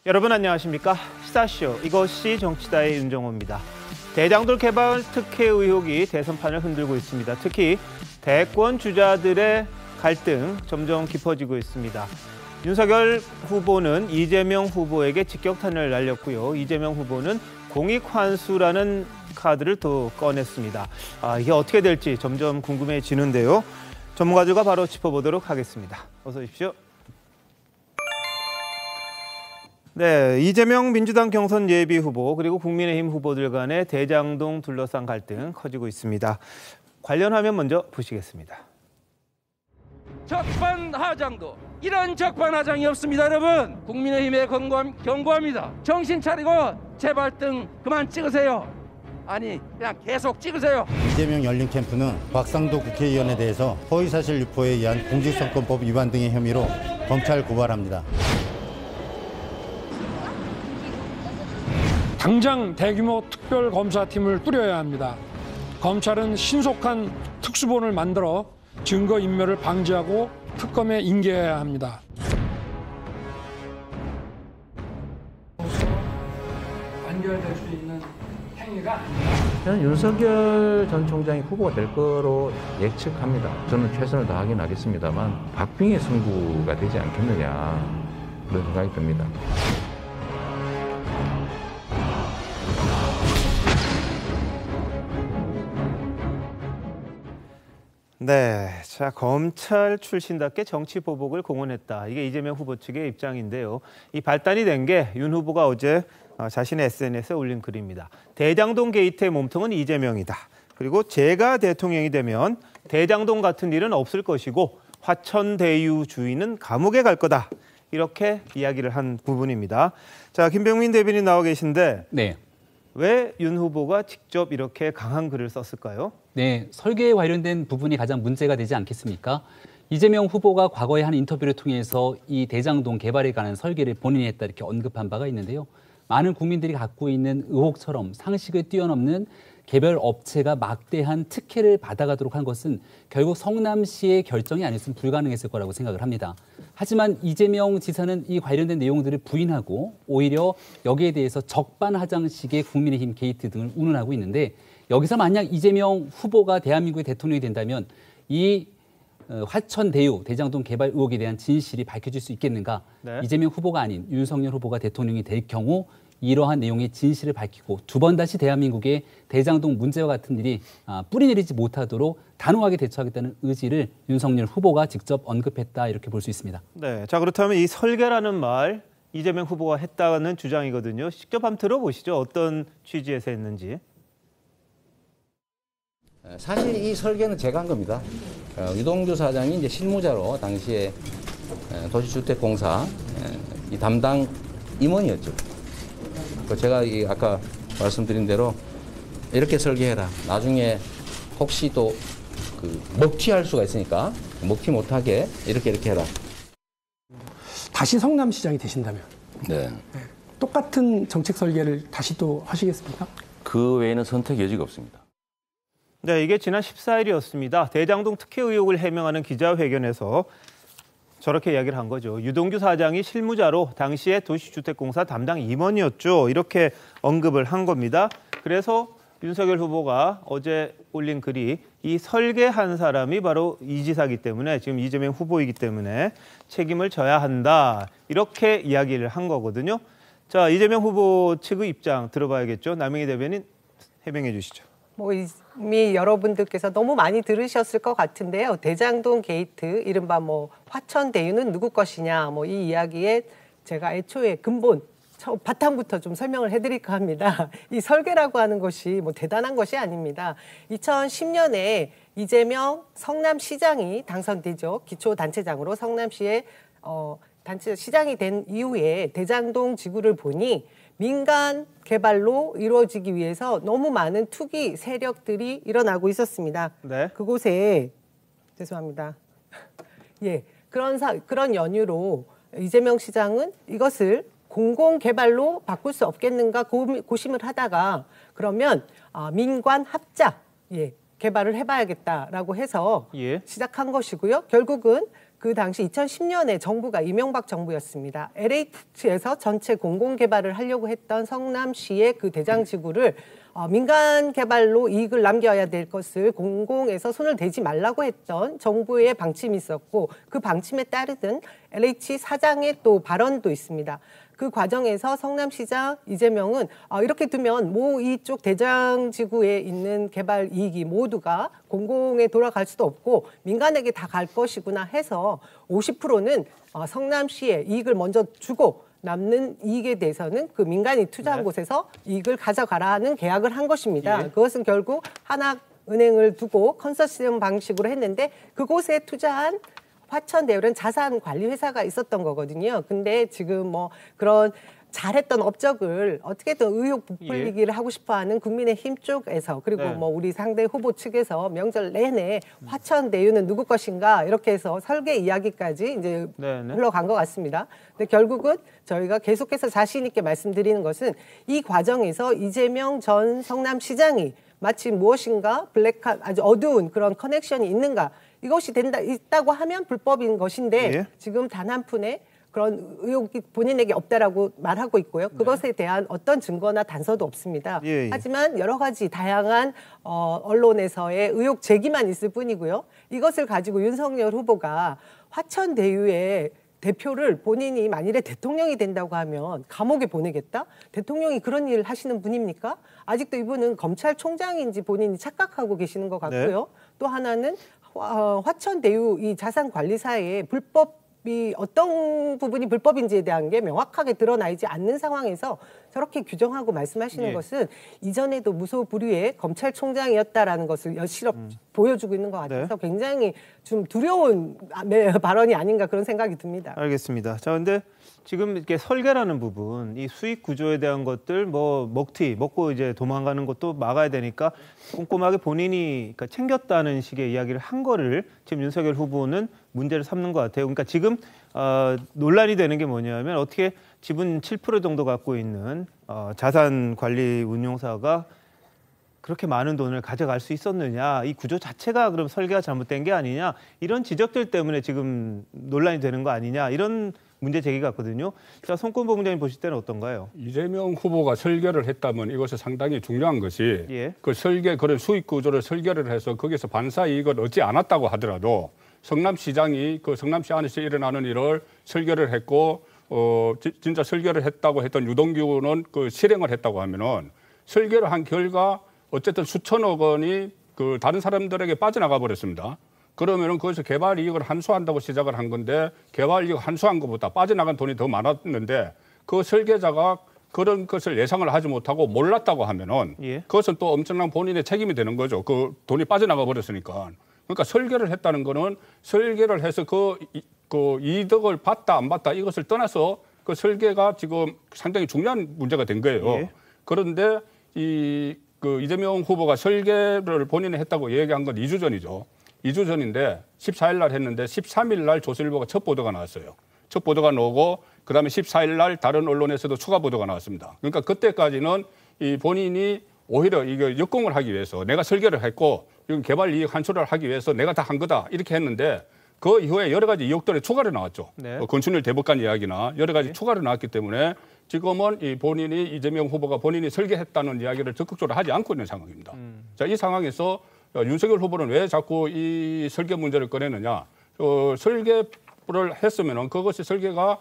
여러분 안녕하십니까? 시사쇼 이것이 정치다의 윤정호입니다. 대장동 개발 특혜 의혹이 대선판을 흔들고 있습니다. 특히 대권 주자들의 갈등 점점 깊어지고 있습니다. 윤석열 후보는 이재명 후보에게 직격탄을 날렸고요. 이재명 후보는 공익환수라는 카드를 또 꺼냈습니다. 이게 어떻게 될지 점점 궁금해지는데요. 전문가들과 바로 짚어보도록 하겠습니다. 어서 오십시오. 네, 이재명 민주당 경선 예비 후보 그리고 국민의힘 후보들 간의 대장동 둘러싼 갈등 커지고 있습니다. 관련 화면 먼저 보시겠습니다. 적반하장도 이런 적반하장이 없습니다. 여러분 국민의힘에 경고합니다. 정신 차리고 제발 등 그만 찍으세요. 아니 그냥 계속 찍으세요. 이재명 열린 캠프는 곽상도 국회의원에 대해서 허위사실 유포에 의한 공직선거법 위반 등의 혐의로 검찰 고발합니다. 당장 대규모 특별검사팀을 꾸려야 합니다. 검찰은 신속한 특수본을 만들어 증거인멸을 방지하고 특검에 인계해야 합니다. 완결될 수 있는 행위가 아닙니다. 저는 윤석열 전 총장이 후보가 될 거로 예측합니다. 저는 최선을 다하긴 하겠습니다만 박빙의 승부가 되지 않겠느냐 그런 생각이 듭니다. 네, 자 검찰 출신답게 정치 보복을 공언했다. 이게 이재명 후보 측의 입장인데요. 이 발단이 된 게 윤 후보가 어제 자신의 SNS에 올린 글입니다. 대장동 게이트의 몸통은 이재명이다. 그리고 제가 대통령이 되면 대장동 같은 일은 없을 것이고 화천대유주의는 감옥에 갈 거다. 이렇게 이야기를 한 부분입니다. 자, 김병민 대변인 나와 계신데 네. 왜 윤 후보가 직접 이렇게 강한 글을 썼을까요? 네, 설계에 관련된 부분이 가장 문제가 되지 않겠습니까? 이재명 후보가 과거에 한 인터뷰를 통해서 이 대장동 개발에 관한 설계를 본인이 했다 이렇게 언급한 바가 있는데요. 많은 국민들이 갖고 있는 의혹처럼 상식을 뛰어넘는 개별 업체가 막대한 특혜를 받아가도록 한 것은 결국 성남시의 결정이 아니었으면 불가능했을 거라고 생각을 합니다. 하지만 이재명 지사는 이 관련된 내용들을 부인하고 오히려 여기에 대해서 적반하장식의 국민의힘 게이트 등을 운운하고 있는데 여기서 만약 이재명 후보가 대한민국의 대통령이 된다면 이 화천대유 대장동 개발 의혹에 대한 진실이 밝혀질 수 있겠는가? 네. 이재명 후보가 아닌 윤석열 후보가 대통령이 될 경우 이러한 내용의 진실을 밝히고 두 번 다시 대한민국의 대장동 문제와 같은 일이 뿌리내리지 못하도록 단호하게 대처하겠다는 의지를 윤석열 후보가 직접 언급했다 이렇게 볼 수 있습니다. 네, 자 그렇다면 이 설계라는 말 이재명 후보가 했다는 주장이거든요. 직접 한번 들어보시죠. 어떤 취지에서 했는지. 사실 이 설계는 제가 한 겁니다. 유동규 사장이 이제 실무자로 당시에 도시주택공사 이 담당 임원이었죠. 제가 아까 말씀드린 대로 이렇게 설계해라. 나중에 혹시 또 먹튀할 수가 있으니까 먹튀 못하게 이렇게 해라. 다시 성남시장이 되신다면 네. 똑같은 정책 설계를 다시 또 하시겠습니까? 그 외에는 선택 여지가 없습니다. 네, 이게 지난 14일이었습니다. 대장동 특혜 의혹을 해명하는 기자회견에서 저렇게 이야기를 한 거죠. 유동규 사장이 실무자로 당시에 도시주택공사 담당 임원이었죠. 이렇게 언급을 한 겁니다. 그래서 윤석열 후보가 어제 올린 글이 이 설계한 사람이 바로 이 지사이기 때문에 지금 이재명 후보이기 때문에 책임을 져야 한다. 이렇게 이야기를 한 거거든요. 자, 이재명 후보 측의 입장 들어봐야겠죠. 남영희 대변인 해명해 주시죠. 이미 여러분들께서 너무 많이 들으셨을 것 같은데요. 대장동 게이트, 이른바 화천대유는 누구 것이냐, 이 이야기에 제가 애초에 근본, 바탕부터 좀 설명을 해드릴까 합니다. 이 설계라고 하는 것이 대단한 것이 아닙니다. 2010년에 이재명 성남시장이 당선되죠. 기초단체장으로 성남시의 단체 시장이 된 이후에 대장동 지구를 보니 민간 개발로 이루어지기 위해서 너무 많은 투기 세력들이 일어나고 있었습니다. 네. 그곳에 죄송합니다. 예, 그런 연유로 이재명 시장은 이것을 공공개발로 바꿀 수 없겠는가 고심을 하다가 그러면 민관 합작 개발을 해봐야겠다라고 해서 시작한 것이고요. 결국은 그 당시 2010년에 정부가 이명박 정부였습니다. LH에서 전체 공공개발을 하려고 했던 성남시의 그 대장지구를 민간 개발로 이익을 남겨야 될 것을 공공에서 손을 대지 말라고 했던 정부의 방침이 있었고 그 방침에 따르던 LH 사장의 또 발언도 있습니다. 그 과정에서 성남시장 이재명은 이렇게 두면 이쪽 대장지구에 있는 개발 이익이 모두가 공공에 돌아갈 수도 없고 민간에게 다 갈 것이구나 해서 50%는 성남시에 이익을 먼저 주고 남는 이익에 대해서는 그 민간이 투자한 곳에서 이익을 가져가라는 계약을 한 것입니다. 그것은 결국 하나은행을 두고 컨소시엄 방식으로 했는데 그곳에 투자한 화천대유는 자산관리회사가 있었던 거거든요. 근데 지금 그런 잘했던 업적을 어떻게든 의혹 부풀리기를 하고 싶어하는 국민의힘 쪽에서 그리고 우리 상대 후보 측에서 명절 내내 화천대유는 누구 것인가 이렇게 해서 설계 이야기까지 이제 흘러간 것 같습니다. 근데 결국은 저희가 계속해서 자신 있게 말씀드리는 것은 이 과정에서 이재명 전 성남시장이 마치 무엇인가 블랙한 아주 어두운 그런 커넥션이 있는가 이것이 있다고 하면 불법인 것인데 지금 단 한 푼의 그런 의혹이 본인에게 없다라고 말하고 있고요. 그것에 대한 어떤 증거나 단서도 없습니다. 하지만 여러 가지 다양한 언론에서의 의혹 제기만 있을 뿐이고요. 이것을 가지고 윤석열 후보가 화천대유의 대표를 본인이 만일에 대통령이 된다고 하면 감옥에 보내겠다? 대통령이 그런 일을 하시는 분입니까? 아직도 이분은 검찰총장인지 본인이 착각하고 계시는 것 같고요. 또 하나는 화천대유 이 자산관리사의 불법이 어떤 부분이 불법인지에 대한 게 명확하게 드러나 있지 않는 상황에서 저렇게 규정하고 말씀하시는 것은 이전에도 무소불위의 검찰총장이었다라는 것을 여실히 보여주고 있는 것 같아서 굉장히 좀 두려운 발언이 아닌가 그런 생각이 듭니다. 알겠습니다. 자, 근데 지금 이렇게 설계라는 부분, 이 수익 구조에 대한 것들, 먹고 이제 도망가는 것도 막아야 되니까 꼼꼼하게 본인이 챙겼다는 식의 이야기를 한 거를 지금 윤석열 후보는 문제를 삼는 것 같아요. 그러니까 지금 논란이 되는 게 뭐냐면 어떻게 지분 7% 정도 갖고 있는 자산관리 운용사가 그렇게 많은 돈을 가져갈 수 있었느냐, 이 구조 자체가 그럼 설계가 잘못된 게 아니냐, 이런 지적들 때문에 지금 논란이 되는 거 아니냐, 이런 문제 제기가 있거든요. 자, 손권보 부장님 보실 때는 어떤가요? 이재명 후보가 설계를 했다면 이것이 상당히 중요한 것이 그 설계, 그런 수익 구조를 설계를 해서 거기서 반사 이익을 얻지 않았다고 하더라도 성남시장이 그 성남시 안에서 일어나는 일을 설계를 했고 진짜 설계를 했다고 했던 유동규는 그 실행을 했다고 하면은 설계를 한 결과 어쨌든 수천억 원이 그 다른 사람들에게 빠져나가 버렸습니다. 그러면은 거기서 개발 이익을 환수한다고 시작을 한 건데 개발 이익 환수한 것보다 빠져나간 돈이 더 많았는데 그 설계자가 그런 것을 예상을 하지 못하고 몰랐다고 하면은 그것은 또 엄청난 본인의 책임이 되는 거죠. 그 돈이 빠져나가 버렸으니까. 그러니까 설계를 했다는 거는 설계를 해서 그 이득을 받다 안 받다 이것을 떠나서 그 설계가 지금 상당히 중요한 문제가 된 거예요. 그런데 그 이재명 후보가 설계를 본인이 했다고 얘기한 건 2주 전이죠. 2주 전인데 14일 날 했는데 13일 날 조선일보가 첫 보도가 나왔어요. 첫 보도가 나오고 그다음에 14일 날 다른 언론에서도 추가 보도가 나왔습니다. 그러니까 그때까지는 이 본인이 오히려 이거 역공을 하기 위해서 내가 설계를 했고 이건 개발 이익 환수를 하기 위해서 내가 다 한 거다 이렇게 했는데 그 이후에 여러 가지 의혹들이 추가로 나왔죠. 권순일 대법관 이야기나 여러 가지 추가로 나왔기 때문에 지금은 이 본인이 이재명 후보가 본인이 설계했다는 이야기를 적극적으로 하지 않고 있는 상황입니다. 자, 이 상황에서 윤석열 후보는 왜 자꾸 이 설계 문제를 꺼내느냐? 설계를 했으면은 그것이 설계가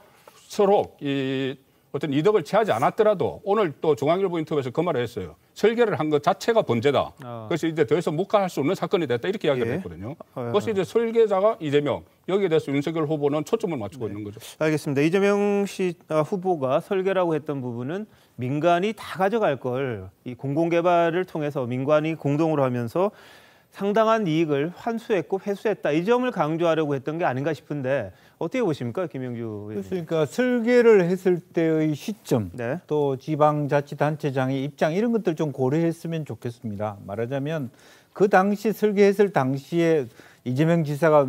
서로 이 어떤 이득을 취하지 않았더라도 오늘 또 중앙일보 인터뷰에서 그 말을 했어요. 설계를 한 것 자체가 번제다. 그것이 이제 더 이상 묵과할 수 없는 사건이 됐다 이렇게 이야기를 했거든요. 그것이 이제 설계자가 이재명, 여기에 대해서 윤석열 후보는 초점을 맞추고 있는 거죠. 알겠습니다. 이재명 씨 후보가 설계라고 했던 부분은 민간이 다 가져갈 걸 이 공공개발을 통해서 민간이 공동으로 하면서 상당한 이익을 환수했고 회수했다. 이 점을 강조하려고 했던 게 아닌가 싶은데 어떻게 보십니까, 김영주 의원님? 그러니까 설계를 했을 때의 시점, 또 지방자치단체장의 입장 이런 것들 좀 고려했으면 좋겠습니다. 말하자면 그 당시 설계했을 당시에 이재명 지사가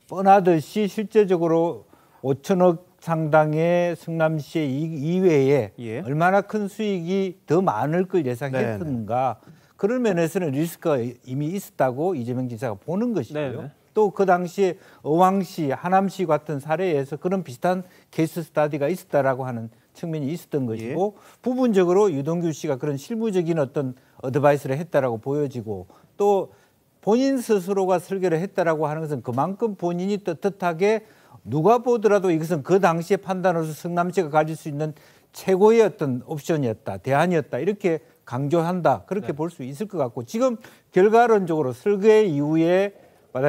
뻔하듯이 실제적으로 5천억 상당의 성남시의 이익 이외에 얼마나 큰 수익이 더 많을 걸 예상했는가. 그런 면에서는 리스크가 이미 있었다고 이재명 지사가 보는 것이고요. 또 그 당시에 의왕시, 하남시 같은 사례에서 그런 비슷한 케이스 스터디가 있었다라고 하는 측면이 있었던 것이고 부분적으로 유동규 씨가 그런 실무적인 어떤 어드바이스를 했다라고 보여지고 또 본인 스스로가 설계를 했다라고 하는 것은 그만큼 본인이 떳떳하게 누가 보더라도 이것은 그 당시의 판단으로서 성남시가 가질 수 있는 최고의 어떤 옵션이었다, 대안이었다 이렇게 강조한다 그렇게 볼 수 있을 것 같고 지금 결과론적으로 설계 이후에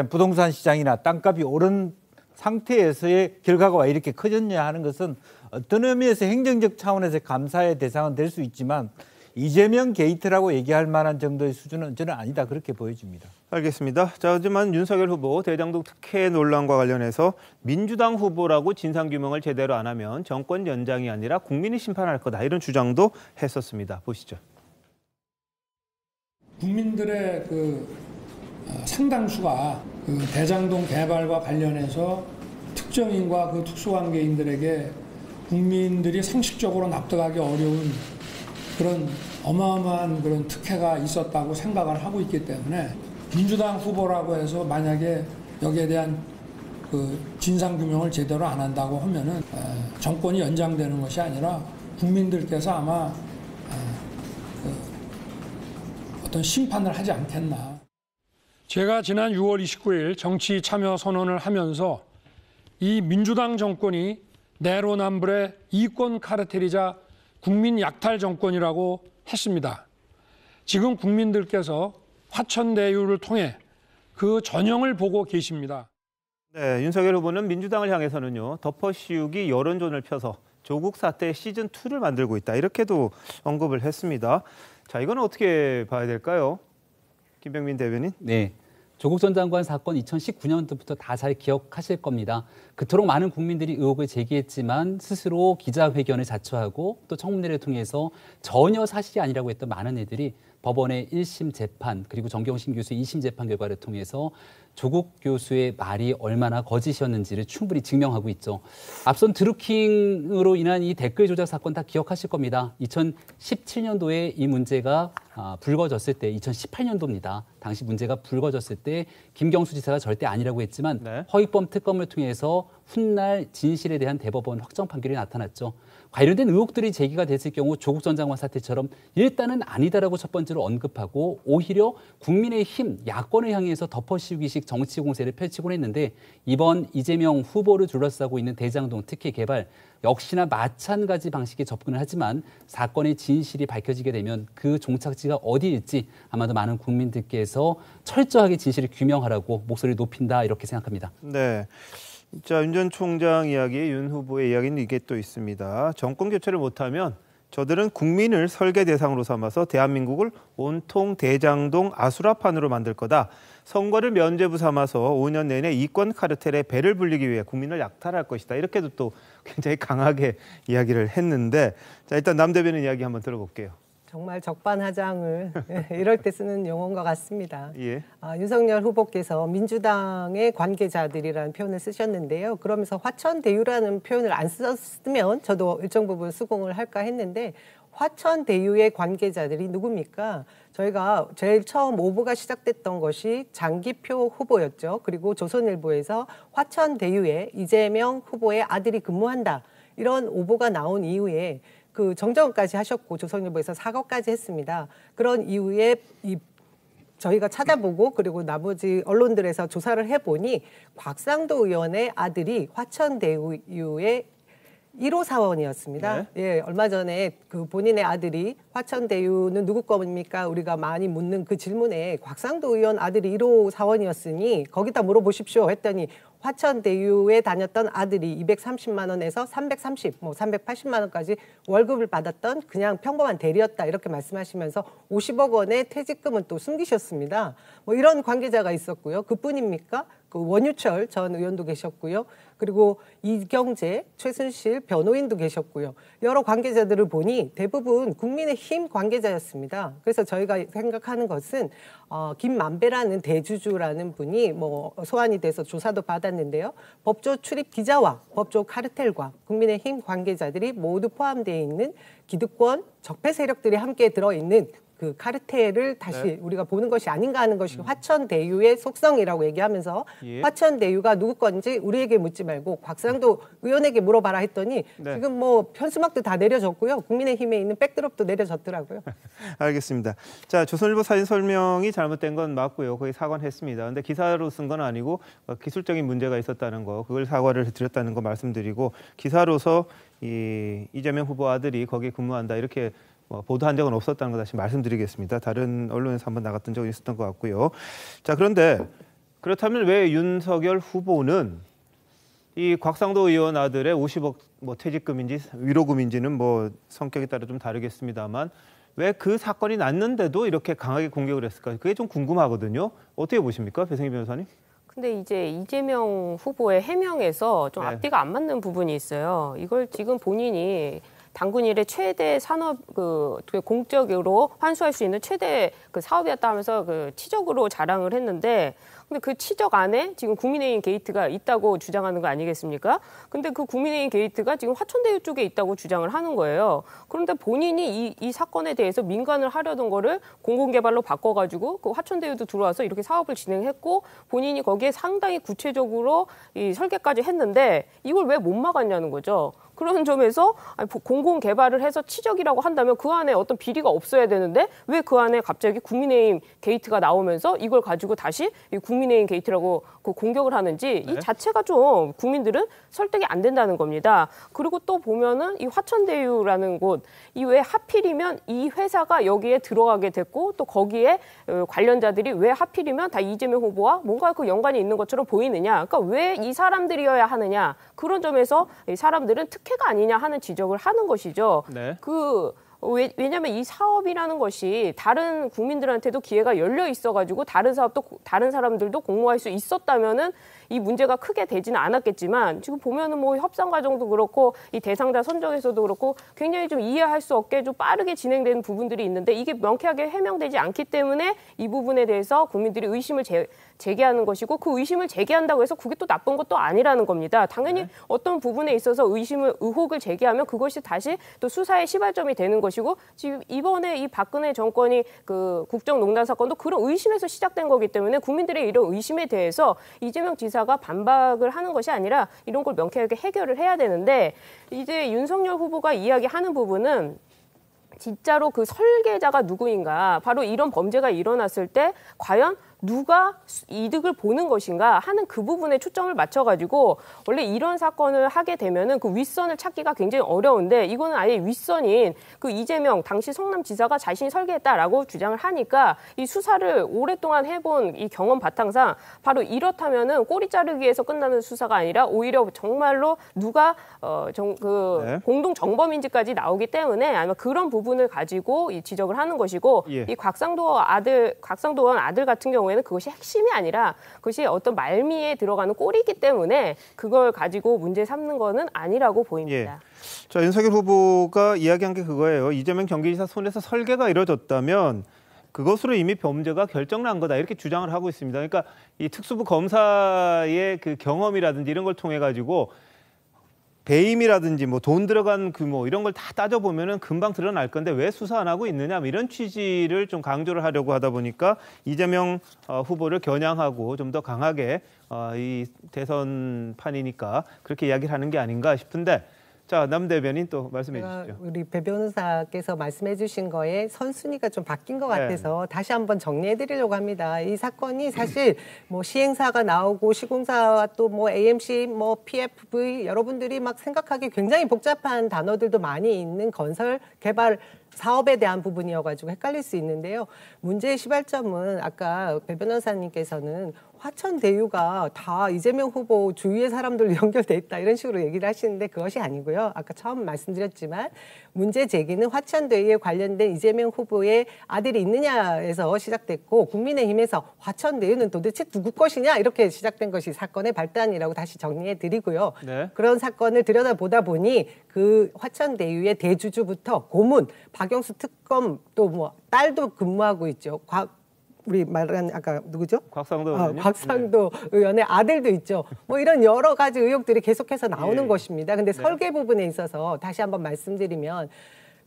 부동산 시장이나 땅값이 오른 상태에서의 결과가 왜 이렇게 커졌냐 하는 것은 어떤 의미에서 행정적 차원에서 감사의 대상은 될 수 있지만 이재명 게이트라고 얘기할 만한 정도의 수준은 저는 아니다 그렇게 보여집니다. 알겠습니다. 자, 하지만 윤석열 후보 대장동 특혜 논란과 관련해서 민주당 후보라고 진상규명을 제대로 안 하면 정권 연장이 아니라 국민이 심판할 거다 이런 주장도 했었습니다. 보시죠. 국민들의 상당수가 대장동 개발과 관련해서 특정인과 그 특수관계인들에게 국민들이 상식적으로 납득하기 어려운 그런 어마어마한 그런 특혜가 있었다고 생각을 하고 있기 때문에 민주당 후보라고 해서 만약에 여기에 대한 진상규명을 제대로 안 한다고 하면은 정권이 연장되는 것이 아니라 국민들께서 아마 어떤 심판을 하지 않겠나. 제가 지난 6월 29일 정치 참여 선언을 하면서 이 민주당 정권이 내로남불의 이권 카르텔이자 국민 약탈 정권이라고 했습니다. 지금 국민들께서 화천대유를 통해 그 전형을 보고 계십니다. 네, 윤석열 후보는 민주당을 향해서는요. 덮어씌우기 여론전을 펴서 조국 사태 시즌2를 만들고 있다. 이렇게도 언급을 했습니다. 자, 이건 어떻게 봐야 될까요? 김병민 대변인. 네. 조국 전 장관 사건 2019년도부터 다 잘 기억하실 겁니다. 그토록 많은 국민들이 의혹을 제기했지만 스스로 기자회견을 자초하고 또 청문회를 통해서 전혀 사실이 아니라고 했던 많은 애들이 법원의 1심 재판 그리고 정경심 교수의 2심 재판 결과를 통해서 조국 교수의 말이 얼마나 거짓이었는지를 충분히 증명하고 있죠. 앞선 드루킹으로 인한 이 댓글 조작 사건 다 기억하실 겁니다. 2017년도에 이 문제가 불거졌을 때 2018년도입니다. 당시 문제가 불거졌을 때 김경수 지사가 절대 아니라고 했지만 허위범 특검을 통해서 훗날 진실에 대한 대법원 확정 판결이 나타났죠. 관련된 의혹들이 제기가 됐을 경우 조국 전 장관 사태처럼 일단은 아니다라고 첫 번째로 언급하고 오히려 국민의힘 야권을 향해서 덮어씌우기식 정치 공세를 펼치곤 했는데 이번 이재명 후보를 둘러싸고 있는 대장동 특혜 개발 역시나 마찬가지 방식의 접근을 하지만 사건의 진실이 밝혀지게 되면 그 종착지가 어디일지 아마도 많은 국민들께서 철저하게 진실을 규명하라고 목소리를 높인다 이렇게 생각합니다. 네. 자, 윤 전 총장 이야기, 윤 후보의 이야기는 이게 또 있습니다. 정권 교체를 못하면 저들은 국민을 설계 대상으로 삼아서 대한민국을 온통 대장동 아수라판으로 만들 거다. 선거를 면죄부 삼아서 5년 내내 이권 카르텔에 배를 불리기 위해 국민을 약탈할 것이다. 이렇게도 또 굉장히 강하게 이야기를 했는데 자, 일단 남 대변인 이야기 한번 들어볼게요. 정말 적반하장을 이럴 때 쓰는 용어인 것 같습니다. 예. 윤석열 후보께서 민주당의 관계자들이라는 표현을 쓰셨는데요. 그러면서 화천대유라는 표현을 안 썼으면 저도 일정 부분 수긍을 할까 했는데 화천대유의 관계자들이 누굽니까? 저희가 제일 처음 오보가 시작됐던 것이 장기표 후보였죠. 그리고 조선일보에서 화천대유에 이재명 후보의 아들이 근무한다. 이런 오보가 나온 이후에 그 정정까지 하셨고 조선일보에서 사과까지 했습니다. 그런 이후에 저희가 찾아보고 그리고 나머지 언론들에서 조사를 해보니 곽상도 의원의 아들이 화천대유의 1호 사원이었습니다. 네. 예, 얼마 전에 그 본인의 아들이 화천대유는 누구 겁니까? 우리가 많이 묻는 그 질문에 곽상도 의원 아들이 1호 사원이었으니 거기다 물어보십시오 했더니 화천대유에 다녔던 아들이 230만 원에서 380만 원까지 월급을 받았던 그냥 평범한 대리였다 이렇게 말씀하시면서 50억 원의 퇴직금은 또 숨기셨습니다. 뭐 이런 관계자가 있었고요. 그뿐입니까? 그 원유철 전 의원도 계셨고요. 그리고 이경재, 최순실 변호인도 계셨고요. 여러 관계자들을 보니 대부분 국민의힘 관계자였습니다. 그래서 저희가 생각하는 것은 김만배라는 대주주라는 분이 뭐 소환이 돼서 조사도 받았는데요. 법조 출입 기자와 법조 카르텔과 국민의힘 관계자들이 모두 포함되어 있는 기득권 적폐 세력들이 함께 들어있는 그 카르텔을 다시 우리가 보는 것이 아닌가 하는 것이 화천대유의 속성이라고 얘기하면서 화천대유가 누구 건지 우리에게 묻지 말고 곽상도 의원에게 물어봐라 했더니 지금 뭐 편수막도 다 내려졌고요. 국민의힘에 있는 백드롭도 내려졌더라고요. 알겠습니다. 자, 조선일보 사진 설명이 잘못된 건 맞고요. 거의 사과했습니다. 근데 기사로 쓴 건 아니고 기술적인 문제가 있었다는 거, 그걸 사과를 드렸다는 거 말씀드리고 기사로서 이재명 후보 아들이 거기에 근무한다 이렇게 보도한 적은 없었다는 거 다시 말씀드리겠습니다. 다른 언론에서 한번 나갔던 적이 있었던 것 같고요. 자, 그런데 그렇다면 왜 윤석열 후보는 이 곽상도 의원 아들의 50억 퇴직금인지 위로금인지는 성격에 따라 좀 다르겠습니다만 왜 그 사건이 났는데도 이렇게 강하게 공격을 했을까? 그게 좀 궁금하거든요. 어떻게 보십니까, 배승희 변호사님? 근데 이제 이재명 후보의 해명에서 좀 앞뒤가 안 맞는 부분이 있어요. 이걸 지금 본인이 당군 일의 최대 산업 공적으로 환수할 수 있는 최대 사업이었다 하면서 치적으로 자랑을 했는데, 근데 그 치적 안에 지금 국민의힘 게이트가 있다고 주장하는 거 아니겠습니까? 근데 그 국민의힘 게이트가 지금 화천대유 쪽에 있다고 주장을 하는 거예요. 그런데 본인이 이 사건에 대해서 민간을 하려던 거를 공공개발로 바꿔가지고 그 화천대유도 들어와서 이렇게 사업을 진행했고 본인이 거기에 상당히 구체적으로 이 설계까지 했는데 이걸 왜 못 막았냐는 거죠. 그런 점에서 공공 개발을 해서 치적이라고 한다면 그 안에 어떤 비리가 없어야 되는데 왜 그 안에 갑자기 국민의힘 게이트가 나오면서 이걸 가지고 다시 국민의힘 게이트라고 공격을 하는지 이 자체가 좀 국민들은 설득이 안 된다는 겁니다. 그리고 또 보면은 이 화천대유라는 곳, 이 왜 하필이면 이 회사가 여기에 들어가게 됐고 또 거기에 관련자들이 왜 하필이면 다 이재명 후보와 뭔가 그 연관이 있는 것처럼 보이느냐. 그러니까 왜 이 사람들이어야 하느냐. 그런 점에서 이 사람들은 특혜가 아니냐 하는 지적을 하는 것이죠. 왜냐하면 이 사업이라는 것이 다른 국민들한테도 기회가 열려 있어가지고 다른 사업도 다른 사람들도 공모할 수 있었다면은 이 문제가 크게 되지는 않았겠지만 지금 보면은 협상 과정도 그렇고 이 대상자 선정에서도 그렇고 굉장히 좀 이해할 수 없게 좀 빠르게 진행되는 부분들이 있는데 이게 명쾌하게 해명되지 않기 때문에 이 부분에 대해서 국민들이 의심을 제기하는 것이고 그 의심을 제기한다고 해서 그게 또 나쁜 것도 아니라는 겁니다. 당연히 어떤 부분에 있어서 의혹을 제기하면 그것이 다시 또 수사의 시발점이 되는 것이고 지금 이번에 이 박근혜 정권이 그 국정농단 사건도 그런 의심에서 시작된 거기 때문에 국민들의 이런 의심에 대해서 이재명 지사가 반박을 하는 것이 아니라 이런 걸 명쾌하게 해결을 해야 되는데 이제 윤석열 후보가 이야기하는 부분은 진짜로 그 설계자가 누구인가, 바로 이런 범죄가 일어났을 때 과연 누가 이득을 보는 것인가 하는 그 부분에 초점을 맞춰가지고 원래 이런 사건을 하게 되면은 그 윗선을 찾기가 굉장히 어려운데 이거는 아예 윗선인 그 이재명 당시 성남지사가 자신이 설계했다라고 주장을 하니까 이 수사를 오랫동안 해본 이 경험 바탕상 바로 이렇다면은 꼬리 자르기에서 끝나는 수사가 아니라 오히려 정말로 누가 공동 정범인지까지 나오기 때문에 아마 그런 부분을 가지고 이 지적을 하는 것이고 이 곽상도 의원 아들 같은 경우에 그것이 핵심이 아니라 그것이 어떤 말미에 들어가는 꼴이기 때문에 그걸 가지고 문제 삼는 거는 아니라고 보입니다. 자, 윤석열 후보가 이야기한 게 그거예요. 이재명 경기지사 손에서 설계가 이루어졌다면 그것으로 이미 범죄가 결정난 거다 이렇게 주장을 하고 있습니다. 그러니까 이 특수부 검사의 그 경험이라든지 이런 걸 통해 가지고 배임이라든지 돈 들어간 규모 이런 걸 다 따져보면은 금방 드러날 건데 왜 수사 안 하고 있느냐 이런 취지를 좀 강조를 하려고 하다 보니까 이재명 후보를 겨냥하고 좀 더 강하게 이 대선판이니까 그렇게 이야기를 하는 게 아닌가 싶은데 자, 남 대변인 또 말씀해 주시죠. 우리 배 변호사께서 말씀해 주신 거에 선순위가 좀 바뀐 것 같아서 다시 한번 정리해 드리려고 합니다. 이 사건이 사실 시행사가 나오고 시공사와 또 AMC, PFV 여러분들이 막 생각하기 굉장히 복잡한 단어들도 많이 있는 건설 개발 사업에 대한 부분이어가지고 헷갈릴 수 있는데요. 문제의 시발점은 아까 배 변호사님께서는 화천대유가 다 이재명 후보 주위의 사람들로 연결돼 있다 이런 식으로 얘기를 하시는데 그것이 아니고요. 아까 처음 말씀드렸지만 문제 제기는 화천대유에 관련된 이재명 후보의 아들이 있느냐에서 시작됐고 국민의힘에서 화천대유는 도대체 누구 것이냐 이렇게 시작된 것이 사건의 발단이라고 다시 정리해 드리고요. 그런 사건을 들여다보다 보니 그 화천대유의 대주주부터 고문, 박영수 특검 또 딸도 근무하고 있죠. 우리 말한 아까 누구죠? 곽상도 의원요? 곽상도 의원의 아들도 있죠. 이런 여러 가지 의혹들이 계속해서 나오는 것입니다. 근데 설계 부분에 있어서 다시 한번 말씀드리면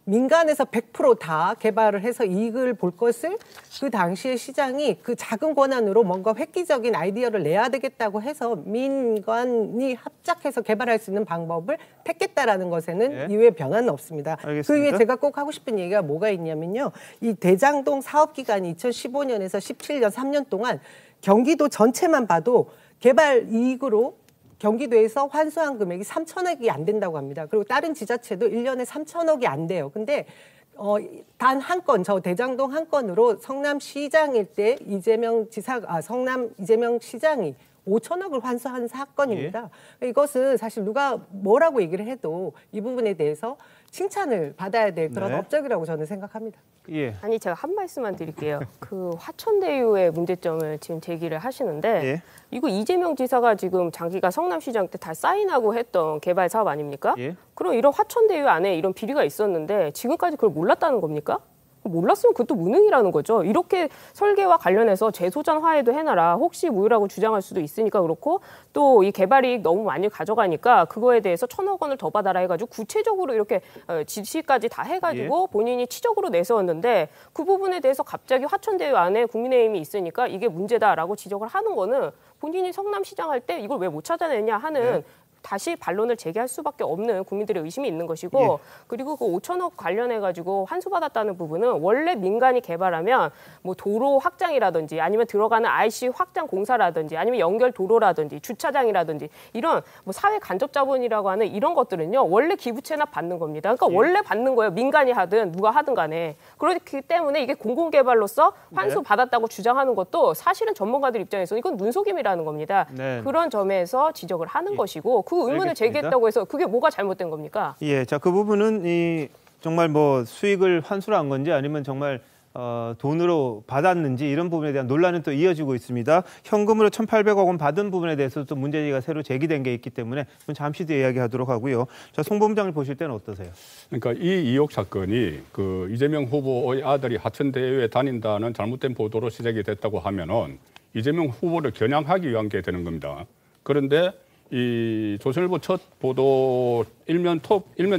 민간에서 100% 다 개발을 해서 이익을 볼 것을 그 당시에 시장이 그 작은 권한으로 뭔가 획기적인 아이디어를 내야 되겠다고 해서 민간이 합작해서 개발할 수 있는 방법을 택했다라는 것에는 이후에 변화는 없습니다. 알겠습니다. 그 이후에 제가 꼭 하고 싶은 얘기가 뭐가 있냐면요. 이 대장동 사업 기간이 2015년에서 17년 3년 동안 경기도 전체만 봐도 개발 이익으로 경기도에서 환수한 금액이 3천억이 안 된다고 합니다. 그리고 다른 지자체도 1년에 3천억이 안 돼요. 근데 단 한 건, 저 대장동 한 건으로 성남시장일 때 성남 이재명 시장이 5천억을 환수한 사건입니다. 이것은 사실 누가 뭐라고 얘기를 해도 이 부분에 대해서 칭찬을 받아야 될 그런 업적이라고 저는 생각합니다. 예. 아니 제가 한 말씀만 드릴게요. 그 화천대유의 문제점을 지금 제기를 하시는데 이거 이재명 지사가 지금 자기가 성남시장 때 다 사인하고 했던 개발 사업 아닙니까? 그럼 이런 화천대유 안에 이런 비리가 있었는데 지금까지 그걸 몰랐다는 겁니까? 몰랐으면 그것도 무능이라는 거죠. 이렇게 설계와 관련해서 재소전 화해도 해놔라. 혹시 무효라고 주장할 수도 있으니까 그렇고 또 이 개발이익 너무 많이 가져가니까 그거에 대해서 1,000억 원을 더 받아라 해가지고 구체적으로 이렇게 지시까지 다 해가지고 본인이 치적으로 내세웠는데 그 부분에 대해서 갑자기 화천대유 안에 국민의힘이 있으니까 이게 문제다라고 지적을 하는 거는 본인이 성남시장 할 때 이걸 왜 못 찾아내냐 하는 다시 반론을 제기할 수밖에 없는 국민들의 의심이 있는 것이고 그리고 그 5천억 관련해가지고 환수받았다는 부분은 원래 민간이 개발하면 뭐 도로 확장이라든지 아니면 들어가는 IC 확장 공사라든지 아니면 연결 도로라든지 주차장이라든지 이런 뭐 사회 간접 자본이라고 하는 이런 것들은요 원래 기부 채납 받는 겁니다. 그러니까 원래 받는 거예요. 민간이 하든 누가 하든 간에. 그렇기 때문에 이게 공공개발로서 환수 받았다고 주장하는 것도 사실은 전문가들 입장에서 이건 눈속임이라는 겁니다. 그런 점에서 지적을 하는 것이고 그 의문을 알겠습니다. 제기했다고 해서 그게 뭐가 잘못된 겁니까? 예, 자, 그 부분은 정말 뭐 수익을 환수를 한 건지 아니면 정말 돈으로 받았는지 이런 부분에 대한 논란은 또 이어지고 있습니다. 현금으로 1,800억 원 받은 부분에 대해서 또 문제제기가 새로 제기된 게 있기 때문에 잠시 뒤에 이야기하도록 하고요. 자, 송 본부장님 보실 때는 어떠세요? 그러니까 이 의혹 사건이 그 이재명 후보의 아들이 화천대유에 다닌다는 잘못된 보도로 시작이 됐다고 하면은 이재명 후보를 겨냥하기 위한 게 되는 겁니다. 그런데 이 조선일보 첫 보도 일면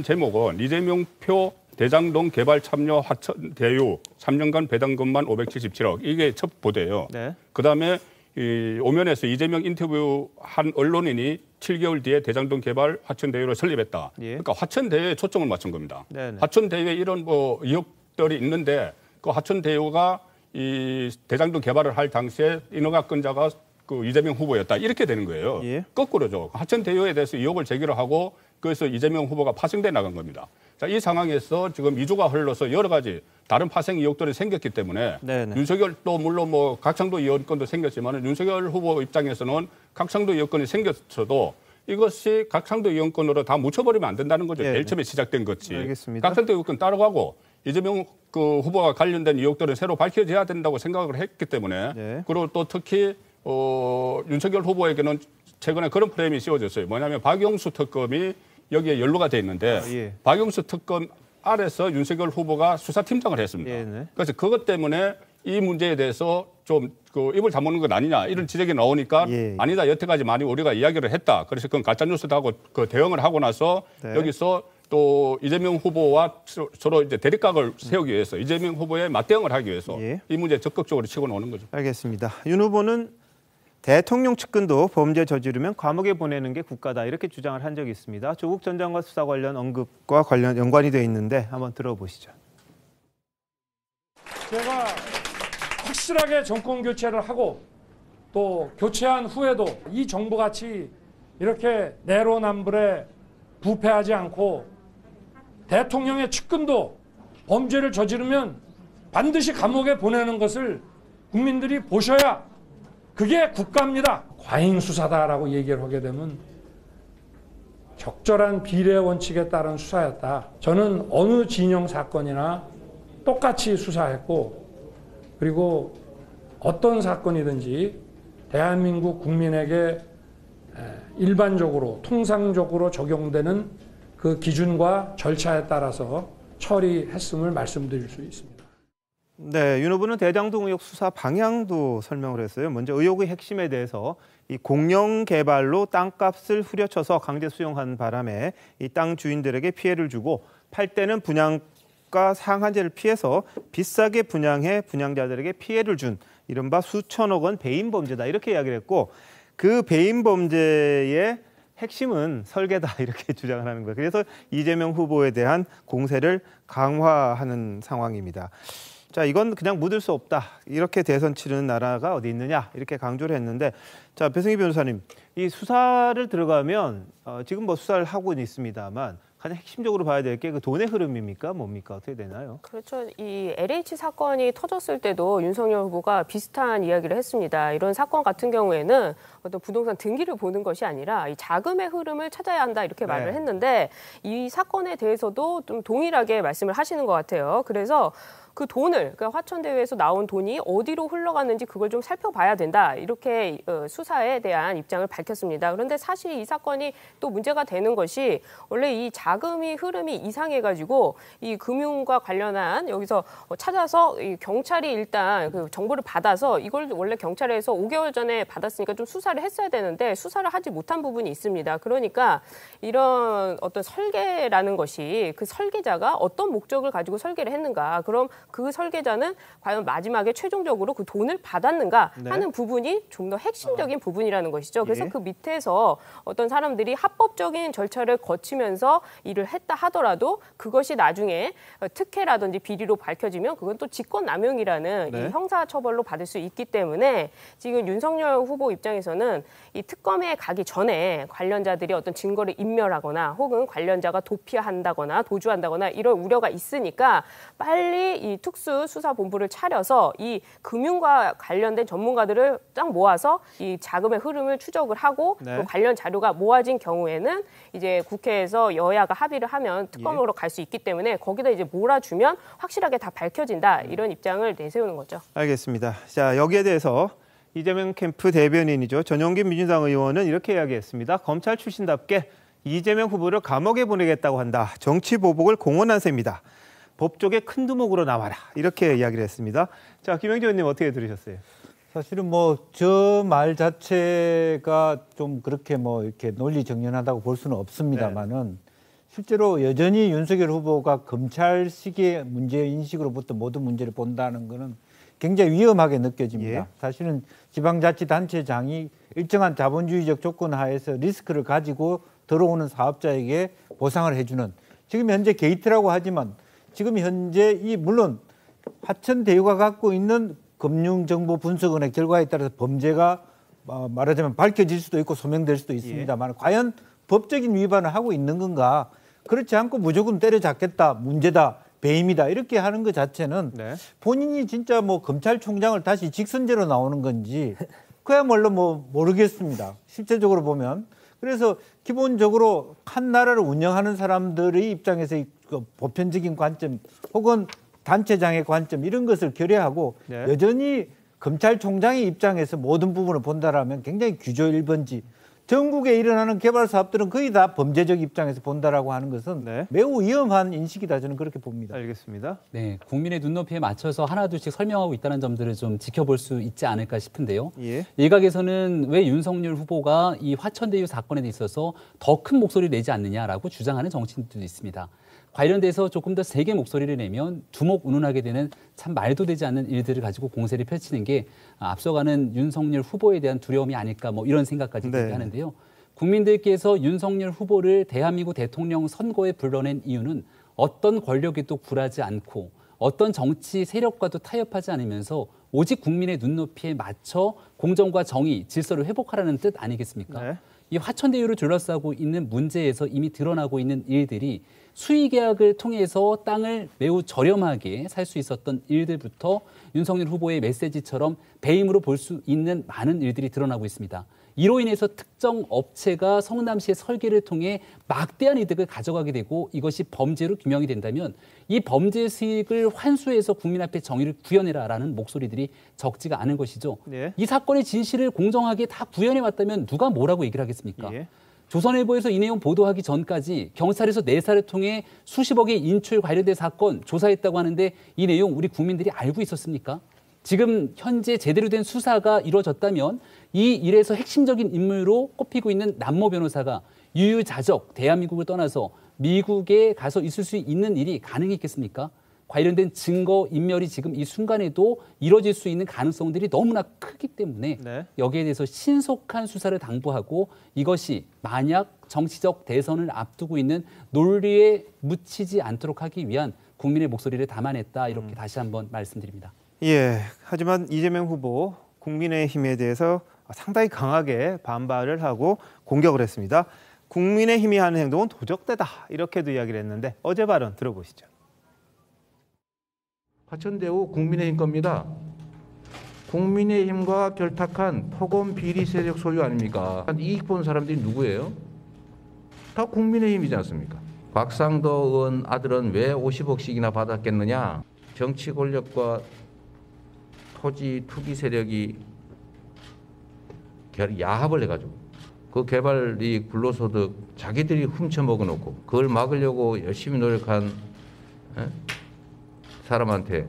제목은 이재명 표 대장동 개발 참여 화천대유 3년간 배당금만 577억 이게 첫 보도예요. 그다음에 이 오면에서 이재명 인터뷰한 언론인이 7개월 뒤에 대장동 개발 화천대유를 설립했다. 그러니까 화천대유에 초점을 맞춘 겁니다. 화천대유에 이런 뭐 의혹들이 있는데 그 화천대유가 이 대장동 개발을 할 당시에 인허가권자가 그 이재명 후보였다 이렇게 되는 거예요. 거꾸로죠. 화천대유에 대해서 의혹을 제기를 하고 그래서 이재명 후보가 파생돼 나간 겁니다. 자, 이 상황에서 지금 2주가 흘러서 여러 가지 다른 파생 의혹들이 생겼기 때문에 윤석열도 물론 뭐 각상도 의원권도 생겼지만 윤석열 후보 입장에서는 각상도 의원권이 생겼어도 이것이 각상도 의원권으로 다 묻혀버리면 안 된다는 거죠. 제일 처음에 시작된 것이. 알겠습니다. 각상도 의원권 따라가고 이재명 그 후보가 관련된 의혹들은 새로 밝혀져야 된다고 생각을 했기 때문에 그리고 또 특히 윤석열 후보에게는 최근에 그런 프레임이 씌워졌어요. 뭐냐면 박영수 특검이 여기에 연루가 돼 있는데 박영수 특검 아래서 윤석열 후보가 수사팀장을 했습니다. 그래서 그것 때문에 이 문제에 대해서 좀 그 입을 다무는 것 아니냐 이런 지적이 나오니까 아니다 여태까지 많이 우리가 이야기를 했다. 그래서 그건 가짜뉴스다 하고 그 대응을 하고 나서 여기서 또 이재명 후보와 서로 이제 대립각을 세우기 위해서 이재명 후보에 맞대응을 하기 위해서 이 문제에 적극적으로 치고 나오는 거죠. 알겠습니다. 윤 후보는 대통령 측근도 범죄 저지르면 감옥에 보내는 게 국가다 이렇게 주장을 한 적이 있습니다. 조국 전 장관 수사 관련 언급과 관련 연관이 되어 있는데 한번 들어보시죠. 제가 확실하게 정권 교체를 하고 또 교체한 후에도 이 정부같이 이렇게 내로남불에 부패하지 않고 대통령의 측근도 범죄를 저지르면 반드시 감옥에 보내는 것을 국민들이 보셔야 그게 국가입니다. 과잉 수사다라고 얘기를 하게 되면 적절한 비례 원칙에 따른 수사였다. 저는 어느 진영 사건이나 똑같이 수사했고 그리고 어떤 사건이든지 대한민국 국민에게 일반적으로 통상적으로 적용되는 그 기준과 절차에 따라서 처리했음을 말씀드릴 수 있습니다. 네, 윤 후보는 대장동 의혹 수사 방향도 설명을 했어요. 먼저 의혹의 핵심에 대해서 이 공영 개발로 땅값을 후려쳐서 강제 수용한 바람에 이 땅 주인들에게 피해를 주고 팔 때는 분양 국가 상한제를 피해서 비싸게 분양해 분양자들에게 피해를 준 이른바 수천억 원 배임 범죄다 이렇게 이야기를 했고 그 배임 범죄의 핵심은 설계다 이렇게 주장을 하는 거예요. 그래서 이재명 후보에 대한 공세를 강화하는 상황입니다. 자, 이건 그냥 묻을 수 없다. 이렇게 대선 치르는 나라가 어디 있느냐 이렇게 강조를 했는데 자, 배승희 변호사님, 이 수사를 들어가면 지금 뭐 수사를 하고는 있습니다만 가장 핵심적으로 봐야 될 게 그 돈의 흐름입니까? 뭡니까? 어떻게 되나요? 그렇죠. 이 LH 사건이 터졌을 때도 윤석열 후보가 비슷한 이야기를 했습니다. 이런 사건 같은 경우에는 어떤 부동산 등기를 보는 것이 아니라 이 자금의 흐름을 찾아야 한다 이렇게 말을 했는데 이 사건에 대해서도 좀 동일하게 말씀을 하시는 것 같아요. 그래서 그 돈을, 그러니까 화천대유에서 나온 돈이 어디로 흘러갔는지 그걸 좀 살펴봐야 된다. 이렇게 수사에 대한 입장을 밝혔습니다. 그런데 사실 이 사건이 또 문제가 되는 것이 원래 이 자금이 흐름이 이상해가지고 이 금융과 관련한 여기서 찾아서 이 경찰이 일단 그 정보를 받아서 이걸 원래 경찰에서 5개월 전에 받았으니까 좀 수사를 했어야 되는데 수사를 하지 못한 부분이 있습니다. 그러니까 이런 어떤 설계라는 것이 그 설계자가 어떤 목적을 가지고 설계를 했는가. 그럼 그 설계자는 과연 마지막에 최종적으로 그 돈을 받았는가 하는 부분이 좀 더 핵심적인 부분이라는 것이죠. 그래서 그 밑에서 어떤 사람들이 합법적인 절차를 거치면서 일을 했다 하더라도 그것이 나중에 특혜라든지 비리로 밝혀지면 그건 또 직권남용이라는 이 형사처벌로 받을 수 있기 때문에 지금 윤석열 후보 입장에서는 이 특검에 가기 전에 관련자들이 어떤 증거를 인멸하거나 혹은 관련자가 도피한다거나 도주한다거나 이런 우려가 있으니까 빨리 이 특수수사본부를 차려서 이 금융과 관련된 전문가들을 딱 모아서 이 자금의 흐름을 추적을 하고 또 관련 자료가 모아진 경우에는 이제 국회에서 여야가 합의를 하면 특검으로 갈 수 있기 때문에 거기다 이제 몰아주면 확실하게 다 밝혀진다 이런 입장을 내세우는 거죠. 알겠습니다. 자, 여기에 대해서 이재명 캠프 대변인이죠. 전용기 민주당 의원은 이렇게 이야기했습니다. 검찰 출신답게 이재명 후보를 감옥에 보내겠다고 한다. 정치 보복을 공언한 셈이다. 법조계 큰 두목으로 나와라. 이렇게 이야기를 했습니다. 자, 김영재 의원님 어떻게 들으셨어요? 사실은 뭐 저 말 자체가 좀 그렇게 뭐 이렇게 논리정연하다고 볼 수는 없습니다만은 실제로 여전히 윤석열 후보가 검찰식의 문제 인식으로부터 모든 문제를 본다는 것은 굉장히 위험하게 느껴집니다. 사실은 지방자치단체장이 일정한 자본주의적 조건 하에서 리스크를 가지고 들어오는 사업자에게 보상을 해주는 지금 현재 게이트라고 하지만 지금 현재 이 물론 화천대유가 갖고 있는 금융정보분석원의 결과에 따라서 범죄가 말하자면 밝혀질 수도 있고 소명될 수도 있습니다만 과연 법적인 위반을 하고 있는 건가? 그렇지 않고 무조건 때려잡겠다, 문제다, 배임이다 이렇게 하는 것 자체는 본인이 진짜 뭐 검찰총장을 다시 직선제로 나오는 건지 그야말로 뭐 모르겠습니다. 실제적으로 보면. 그래서 기본적으로 한 나라를 운영하는 사람들의 입장에서 보편적인 관점 혹은 단체장의 관점 이런 것을 결여하고 여전히 검찰총장의 입장에서 모든 부분을 본다라면 굉장히 규조 1번지 전국에 일어나는 개발 사업들은 거의 다 범죄적 입장에서 본다라고 하는 것은 매우 위험한 인식이다 저는 그렇게 봅니다. 알겠습니다. 네, 국민의 눈높이에 맞춰서 하나둘씩 설명하고 있다는 점들을 좀 지켜볼 수 있지 않을까 싶은데요. 일각에서는 왜 윤석열 후보가 이 화천대유 사건에 있어서 더 큰 목소리를 내지 않느냐라고 주장하는 정치인들도 있습니다. 관련돼서 조금 더 세게 목소리를 내면 두목운운하게 되는 참 말도 되지 않는 일들을 가지고 공세를 펼치는 게 앞서가는 윤석열 후보에 대한 두려움이 아닐까 뭐 이런 생각까지 들게 하는데요. 국민들께서 윤석열 후보를 대한민국 대통령 선거에 불러낸 이유는 어떤 권력에도 굴하지 않고 어떤 정치 세력과도 타협하지 않으면서 오직 국민의 눈높이에 맞춰 공정과 정의, 질서를 회복하라는 뜻 아니겠습니까? 이 화천대유를 둘러싸고 있는 문제에서 이미 드러나고 있는 일들이 수의계약을 통해서 땅을 매우 저렴하게 살 수 있었던 일들부터 윤석열 후보의 메시지처럼 배임으로 볼 수 있는 많은 일들이 드러나고 있습니다. 이로 인해서 특정 업체가 성남시의 설계를 통해 막대한 이득을 가져가게 되고 이것이 범죄로 규명이 된다면 이 범죄 수익을 환수해서 국민 앞에 정의를 구현해라라는 목소리들이 적지가 않은 것이죠. 이 사건의 진실을 공정하게 다 구현해 왔다면 누가 뭐라고 얘기를 하겠습니까? 조선일보에서 이 내용 보도하기 전까지 경찰에서 내사를 통해 수십억의 인출 관련된 사건 조사했다고 하는데 이 내용 우리 국민들이 알고 있었습니까? 지금 현재 제대로 된 수사가 이루어졌다면 이 일에서 핵심적인 인물로 꼽히고 있는 남모 변호사가 유유자적 대한민국을 떠나서 미국에 가서 있을 수 있는 일이 가능했겠습니까? 관련된 증거 인멸이 지금 이 순간에도 이뤄질 수 있는 가능성들이 너무나 크기 때문에 여기에 대해서 신속한 수사를 당부하고 이것이 만약 정치적 대선을 앞두고 있는 논리에 묻히지 않도록 하기 위한 국민의 목소리를 담아냈다 이렇게 다시 한번 말씀드립니다. 예, 하지만 이재명 후보 국민의힘에 대해서 상당히 강하게 반발을 하고 공격을 했습니다. 국민의힘이 하는 행동은 도적대다 이렇게도 이야기를 했는데 어제 발언 들어보시죠. 화천대유 국민의힘 겁니다. 국민의힘과 결탁한 토건 비리 세력 소유 아닙니까? 이익 본 사람들이 누구예요? 다 국민의힘이지 않습니까? 곽상도 의원 아들은 왜 50억씩이나 받았겠느냐? 정치 권력과 토지 투기 세력이 야합을 해가지고 그 개발이익 불로소득 자기들이 훔쳐먹어 놓고 그걸 막으려고 열심히 노력한 사람한테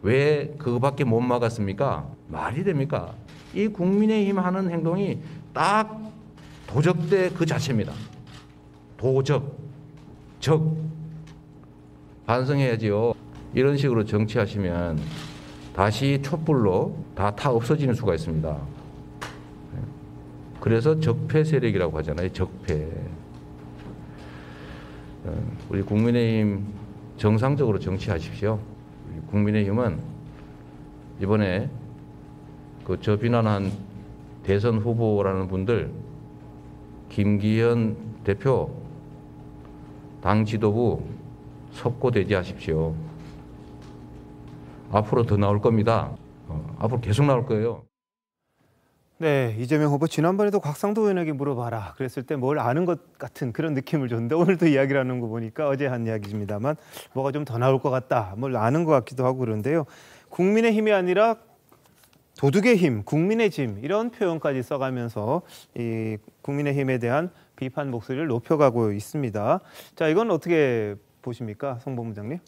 왜 그거밖에 못 막았습니까? 말이 됩니까? 이 국민의힘 하는 행동이 딱 도적대 그 자체입니다. 도적, 적. 반성해야지요. 이런 식으로 정치하시면 다시 촛불로 다 없어지는 수가 있습니다. 그래서 적폐 세력이라고 하잖아요. 적폐. 우리 국민의힘 정상적으로 정치하십시오. 국민의힘은 이번에 저 비난한 대선 후보라는 분들 김기현 대표 당 지도부 석고대지하십시오. 앞으로 더 나올 겁니다. 앞으로 계속 나올 거예요. 네, 이재명 후보 지난번에도 곽상도 의원에게 물어봐라 그랬을 때 뭘 아는 것 같은 그런 느낌을 줬는데 오늘도 이야기를 하는 거 보니까 어제 한 이야기입니다만 뭐가 좀 더 나올 것 같다, 뭘 아는 것 같기도 하고 그런데요. 국민의 힘이 아니라 도둑의 힘, 국민의 짐 이런 표현까지 써가면서 이 국민의힘에 대한 비판 목소리를 높여가고 있습니다. 자, 이건 어떻게 보십니까, 송 본부장님?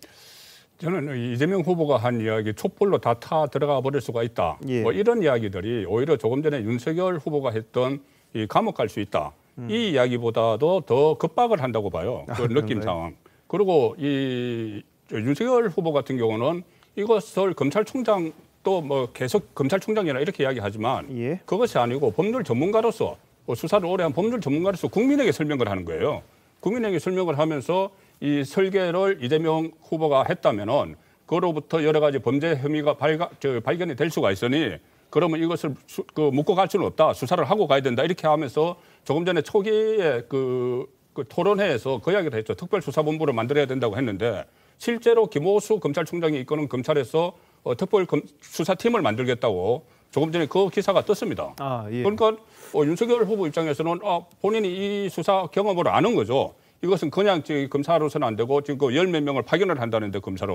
저는 이재명 후보가 한 이야기 촛불로 다 타 들어가 버릴 수가 있다. 뭐 이런 이야기들이 오히려 조금 전에 윤석열 후보가 했던 이 감옥 갈 수 있다. 이 이야기보다도 더 급박을 한다고 봐요. 그 느낌상. 그리고 이 윤석열 후보 같은 경우는 이것을 검찰총장 또 뭐 계속 검찰총장이나 이렇게 이야기하지만 그것이 아니고 법률 전문가로서 수사를 오래 한 법률 전문가로서 국민에게 설명을 하는 거예요. 국민에게 설명을 하면서 이 설계를 이재명 후보가 했다면은 그로부터 여러 가지 범죄 혐의가 발견이 될 수가 있으니 그러면 이것을 묶고 갈 수는 없다. 수사를 하고 가야 된다. 이렇게 하면서 조금 전에 초기에 그 토론회에서 그 이야기를 했죠. 특별수사본부를 만들어야 된다고 했는데 실제로 김호수 검찰총장이 이끄는 검찰에서 특별수사팀을 만들겠다고 조금 전에 그 기사가 떴습니다. 그러니까 윤석열 후보 입장에서는 본인이 이 수사 경험을 아는 거죠. 이것은 그냥 검사로서는 안 되고 지금 열 몇 명을 파견을 한다는데 검사를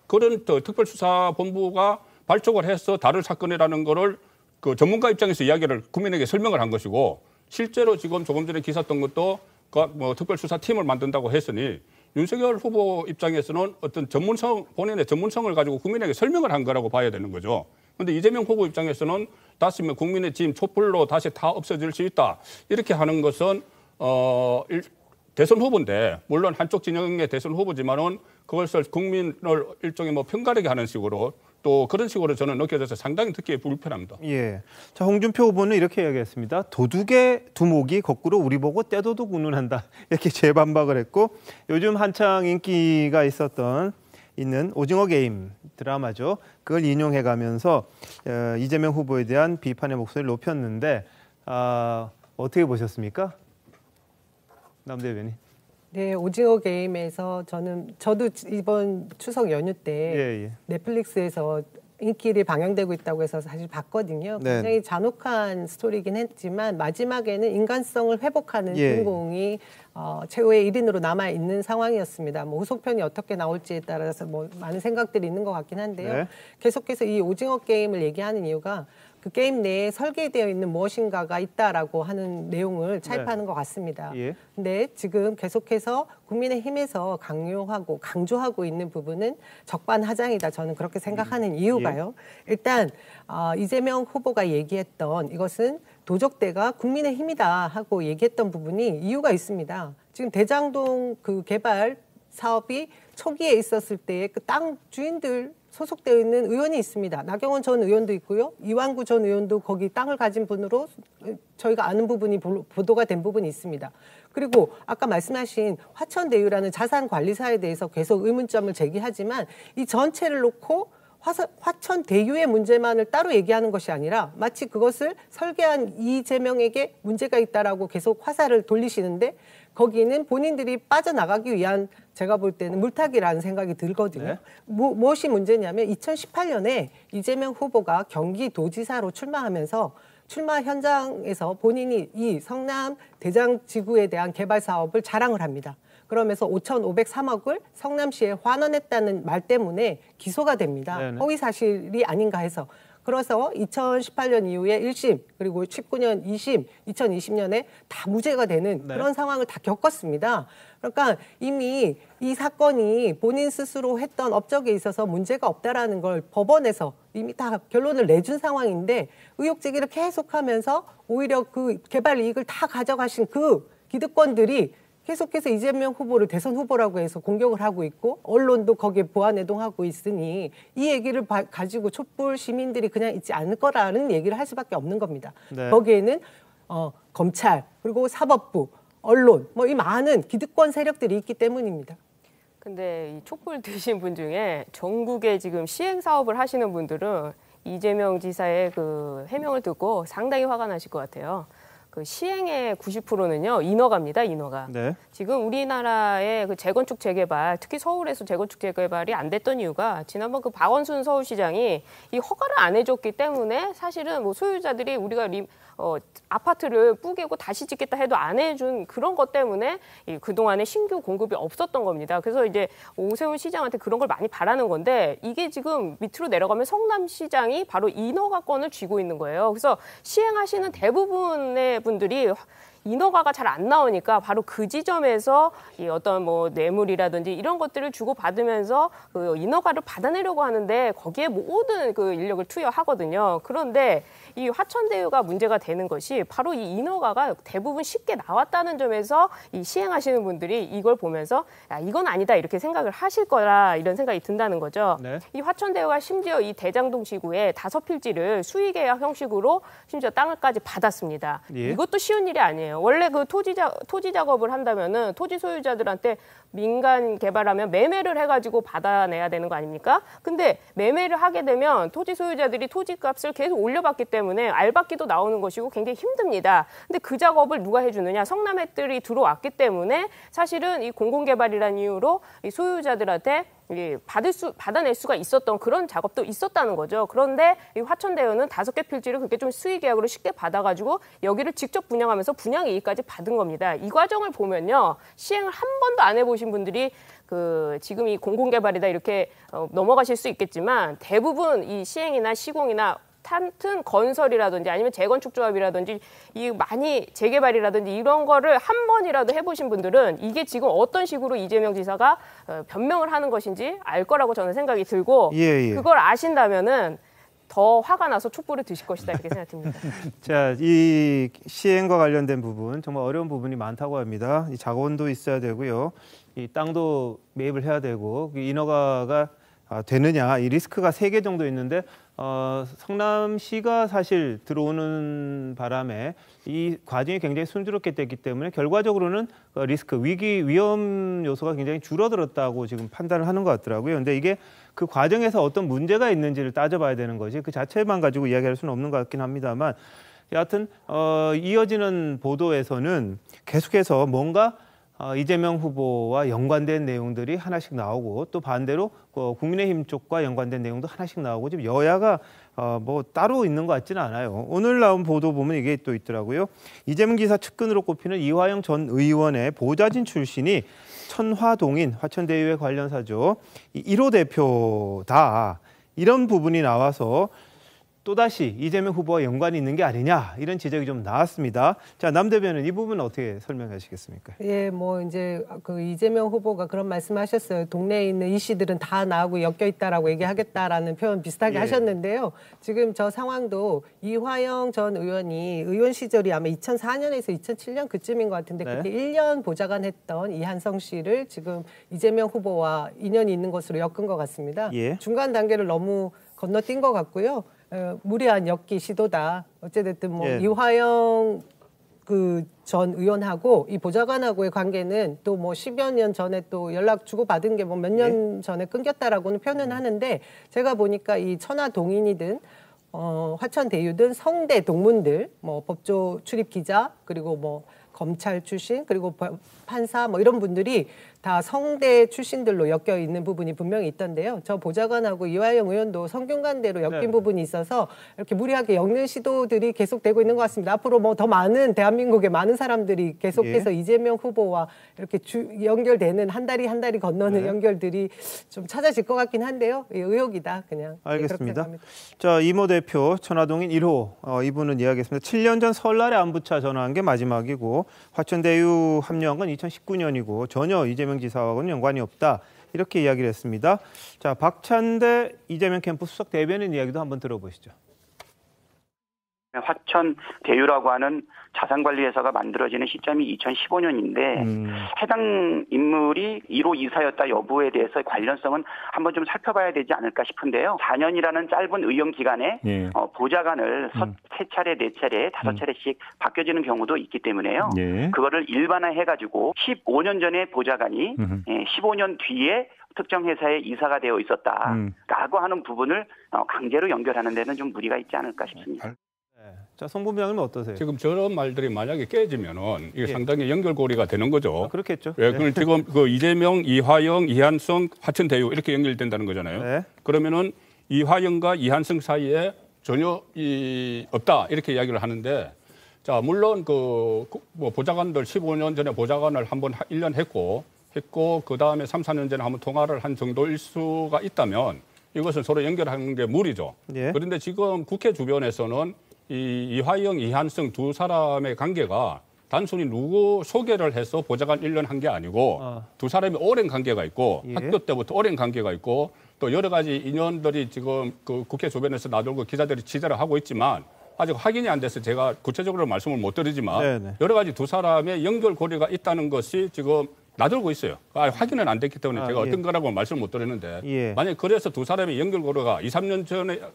그런 특별수사본부가 발족을 해서 다룰 사건이라는 거를 그 전문가 입장에서 이야기를 국민에게 설명을 한 것이고 실제로 지금 조금 전에 기사 떴던 것도 뭐 특별수사팀을 만든다고 했으니 윤석열 후보 입장에서는 어떤 본인의 전문성을 가지고 국민에게 설명을 한 거라고 봐야 되는 거죠. 그런데 이재명 후보 입장에서는 다시 국민의 짐 촛불로 다시 다 없어질 수 있다. 이렇게 하는 것은 대선 후보인데 물론 한쪽 진영의 대선 후보지만은 그것을 국민을 일종의 뭐 편가르게 하는 식으로 또 그런 식으로 저는 느껴져서 상당히 듣기에 불편합니다. 예. 자, 홍준표 후보는 이렇게 이야기했습니다. 도둑의 두목이 거꾸로 우리 보고 떼도둑 운운한다. 이렇게 재반박을 했고 요즘 한창 인기가 있는 오징어 게임 드라마죠. 그걸 인용해가면서 이재명 후보에 대한 비판의 목소리를 높였는데 어떻게 보셨습니까? 남대변인. 네, 오징어 게임에서 저도 이번 추석 연휴 때 넷플릭스에서 인기를 방영되고 있다고 해서 사실 봤거든요. 굉장히 잔혹한 스토리이긴 했지만 마지막에는 인간성을 회복하는 주인공이 최후의 1인으로 남아 있는 상황이었습니다. 뭐 후속편이 어떻게 나올지에 따라서 뭐 많은 생각들이 있는 것 같긴 한데요. 계속해서 이 오징어 게임을 얘기하는 이유가 그 게임 내에 설계되어 있는 무엇인가가 있다라고 하는 내용을 차입하는 것 같습니다. 근데 지금 계속해서 국민의힘에서 강요하고 강조하고 있는 부분은 적반하장이다. 저는 그렇게 생각하는 이유가요. 일단 이재명 후보가 얘기했던 이것은 도적대가 국민의힘이다 하고 얘기했던 부분이 이유가 있습니다. 지금 대장동 그 개발 사업이 초기에 있었을 때의 그 땅 주인들 소속되어 있는 의원이 있습니다. 나경원 전 의원도 있고요. 이완구 전 의원도 거기 땅을 가진 분으로 저희가 아는 부분이 보도가 된 부분이 있습니다. 그리고 아까 말씀하신 화천대유라는 자산관리사에 대해서 계속 의문점을 제기하지만 이 전체를 놓고 화천대유의 문제만을 따로 얘기하는 것이 아니라 마치 그것을 설계한 이재명에게 문제가 있다라고 계속 화살을 돌리시는데 거기는 본인들이 빠져나가기 위한 제가 볼 때는 물타기라는 생각이 들거든요. 네. 무엇이 문제냐면 2018년에 이재명 후보가 경기도지사로 출마하면서 출마 현장에서 본인이 이 성남 대장지구에 대한 개발 사업을 자랑을 합니다. 그러면서 5,503억을 성남시에 환원했다는 말 때문에 기소가 됩니다. 네네. 허위 사실이 아닌가 해서. 그래서 2018년 이후에 1심 그리고 19년 2심, 2020년에 다 무죄가 되는 네. 그런 상황을 다 겪었습니다. 그러니까 이미 이 사건이 본인 스스로 했던 업적에 있어서 문제가 없다라는 걸 법원에서 이미 다 결론을 내준 상황인데 의혹 제기를 계속하면서 오히려 그 개발 이익을 다 가져가신 그 기득권들이 계속해서 이재명 후보를 대선 후보라고 해서 공격을 하고 있고 언론도 거기에 보완해동하고 있으니 이 얘기를 가지고 촛불 시민들이 그냥 있지 않을 거라는 얘기를 할 수밖에 없는 겁니다. 네. 거기에는 검찰 그리고 사법부, 언론 뭐 이 많은 기득권 세력들이 있기 때문입니다. 근데 이 촛불 드신 분 중에 전국에 지금 시행 사업을 하시는 분들은 이재명 지사의 그 해명을 듣고 상당히 화가 나실 것 같아요. 그 시행의 90%는요 인허가입니다. 인허가. 네. 지금 우리나라의 그 재건축 재개발, 특히 서울에서 재건축 재개발이 안 됐던 이유가 지난번 그 박원순 서울시장이 이 허가를 안 해줬기 때문에 사실은 뭐 소유자들이 우리가 아파트를 뿌개고 다시 짓겠다 해도 안 해준 그런 것 때문에 그동안에 신규 공급이 없었던 겁니다. 그래서 이제 오세훈 시장한테 그런 걸 많이 바라는 건데 이게 지금 밑으로 내려가면 성남시장이 바로 인허가권을 쥐고 있는 거예요. 그래서 시행하시는 대부분의 분들이 인허가가 잘 안 나오니까 바로 그 지점에서 이 어떤 뭐 뇌물이라든지 이런 것들을 주고 받으면서 그 인허가를 받아내려고 하는데 거기에 모든 그 인력을 투여하거든요. 그런데 이 화천대유가 문제가 되는 것이 바로 이 인허가가 대부분 쉽게 나왔다는 점에서 이 시행하시는 분들이 이걸 보면서 야, 이건 아니다 이렇게 생각을 하실 거라 이런 생각이 든다는 거죠. 네. 이 화천대유가 심지어 이 대장동 지구에 5필지를 수의계약 형식으로 심지어 땅을까지 받았습니다. 예. 이것도 쉬운 일이 아니에요. 원래 그 토지 작업을 한다면은 토지 소유자들한테 민간 개발하면 매매를 해가지고 받아내야 되는 거 아닙니까? 근데 매매를 하게 되면 토지 소유자들이 토지값을 계속 올려받기 때문에 알박기도 나오는 것이고 굉장히 힘듭니다. 근데 그 작업을 누가 해주느냐? 성남핵들이 들어왔기 때문에 사실은 이 공공개발이라는 이유로 이 소유자들한테 받아낼 수가 있었던 그런 작업도 있었다는 거죠. 그런데 이 화천대유는 5개 필지를 그렇게 좀 수의계약으로 쉽게 받아가지고 여기를 직접 분양하면서 분양 이익까지 받은 겁니다. 이 과정을 보면요. 시행을 한 번도 안 해보신 분들이 지금 이 공공개발이다 이렇게 넘어가실 수 있겠지만 대부분 이 시행이나 시공이나 탄튼 건설이라든지 아니면 재건축 조합이라든지 이 많이 재개발이라든지 이런 거를 한 번이라도 해보신 분들은 이게 지금 어떤 식으로 이재명 지사가 변명을 하는 것인지 알 거라고 저는 생각이 들고 그걸 아신다면은 더 화가 나서 촛불을 드실 것이다 이렇게 생각됩니다. 자, 이 시행과 관련된 부분 정말 어려운 부분이 많다고 합니다. 이 자본도 있어야 되고요, 이 땅도 매입을 해야 되고 인허가가 되느냐 이 리스크가 3개 정도 있는데 성남시가 사실 들어오는 바람에 이 과정이 굉장히 순조롭게 됐기 때문에 결과적으로는 리스크, 위험 요소가 굉장히 줄어들었다고 지금 판단을 하는 것 같더라고요. 근데 이게 그 과정에서 어떤 문제가 있는지를 따져봐야 되는 거지 그 자체만 가지고 이야기할 수는 없는 것 같긴 합니다만 여하튼 이어지는 보도에서는 계속해서 뭔가 이재명 후보와 연관된 내용들이 하나씩 나오고 또 반대로 국민의힘 쪽과 연관된 내용도 하나씩 나오고 지금 여야가 뭐 따로 있는 것 같지는 않아요. 오늘 나온 보도 보면 이게 또 있더라고요. 이재명 지사 측근으로 꼽히는 이화영 전 의원의 보좌진 출신이 천화동인 화천대유의 관련사죠. 1호 대표다. 이런 부분이 나와서 또다시 이재명 후보와 연관이 있는 게 아니냐 이런 지적이 좀 나왔습니다. 자, 남 대변인 이 부분은 어떻게 설명하시겠습니까? 예, 뭐 이제 그 이재명 후보가 그런 말씀하셨어요. 동네에 있는 이씨들은 다 나하고 엮여 있다라고 얘기하겠다라는 표현 비슷하게 하셨는데요. 지금 저 상황도 이화영 전 의원이 의원 시절이 아마 2004년에서 2007년 그쯤인 것 같은데 그때 1년 보좌관 했던 이한성 씨를 지금 이재명 후보와 인연이 있는 것으로 엮은 것 같습니다. 중간 단계를 너무 건너뛴 것 같고요. 무리한 엮기 시도다. 어찌됐든 뭐 이화영 그 전 의원하고 이 보좌관하고의 관계는 또 뭐 10여 년 전에 또 연락 주고 받은 게 뭐 몇 년 전에 끊겼다라고는 표현은 하는데 제가 보니까 이 천하 동인이든 화천 대유든 성대 동문들 뭐 법조 출입 기자 그리고 뭐 검찰 출신 그리고 판사 뭐 이런 분들이 다 성대 출신들로 엮여 있는 부분이 분명히 있던데요. 저 보좌관하고 이화영 의원도 성균관대로 엮인 부분이 있어서 이렇게 무리하게 엮는 시도들이 계속되고 있는 것 같습니다. 앞으로 뭐 더 많은 대한민국의 많은 사람들이 계속해서 이재명 후보와 이렇게 연결되는 한 다리 한 다리 건너는 연결들이 좀 찾아질 것 같긴 한데요. 의혹이다 그냥. 알겠습니다. 자, 이모 대표 천화동인 1호 이분은 이야기했습니다. 7년 전 설날에 안부차 전화한 게 마지막이고 화천대유 합류한 건 2019년이고 전혀 이재명 지사하고는 연관이 없다. 이렇게 이야기를 했습니다. 자, 박찬대 이재명 캠프 수석 대변인 이야기도 한번 들어보시죠. 화천 대유라고 하는 자산관리회사가 만들어지는 시점이 2015년인데 해당 인물이 1호 이사였다 여부에 대해서 관련성은 한번 좀 살펴봐야 되지 않을까 싶은데요. 4년이라는 짧은 의용 기간에 보좌관을 3차례, 4차례, 5차례씩 바뀌어지는 경우도 있기 때문에요. 그거를 일반화해가지고 15년 전에 보좌관이 15년 뒤에 특정 회사에 이사가 되어 있었다라고 하는 부분을 강제로 연결하는 데는 좀 무리가 있지 않을까 싶습니다. 자, 송 부장님 어떠세요? 지금 저런 말들이 만약에 깨지면은 이게 상당히 연결고리가 되는 거죠. 그렇겠죠. 그럼 지금 그 이재명, 이화영, 이한성, 화천대유 이렇게 연결된다는 거잖아요. 그러면은 이화영과 이한성 사이에 전혀 없다 이렇게 이야기를 하는데, 자 물론 뭐 보좌관들 15년 전에 보좌관을 한번 1년 했고 그 다음에 3, 4년 전에 한번 통화를 한 정도일 수가 있다면 이것은 서로 연결하는 게 무리죠. 그런데 지금 국회 주변에서는 이화영, 이한성 두 사람의 관계가 단순히 누구 소개를 해서 보좌관 1년 한 게 아니고 두 사람이 오랜 관계가 있고 학교 때부터 오랜 관계가 있고 또 여러 가지 인연들이 지금 그 국회 주변에서 나돌고 기자들이 취재를 하고 있지만 아직 확인이 안 돼서 제가 구체적으로 말씀을 못 드리지만 여러 가지 두 사람의 연결고리가 있다는 것이 지금 나돌고 있어요. 확인은 안 됐기 때문에 제가 어떤 거라고 말씀을 못 드리는데 만약에 그래서 두 사람의 연결고리가 2, 3년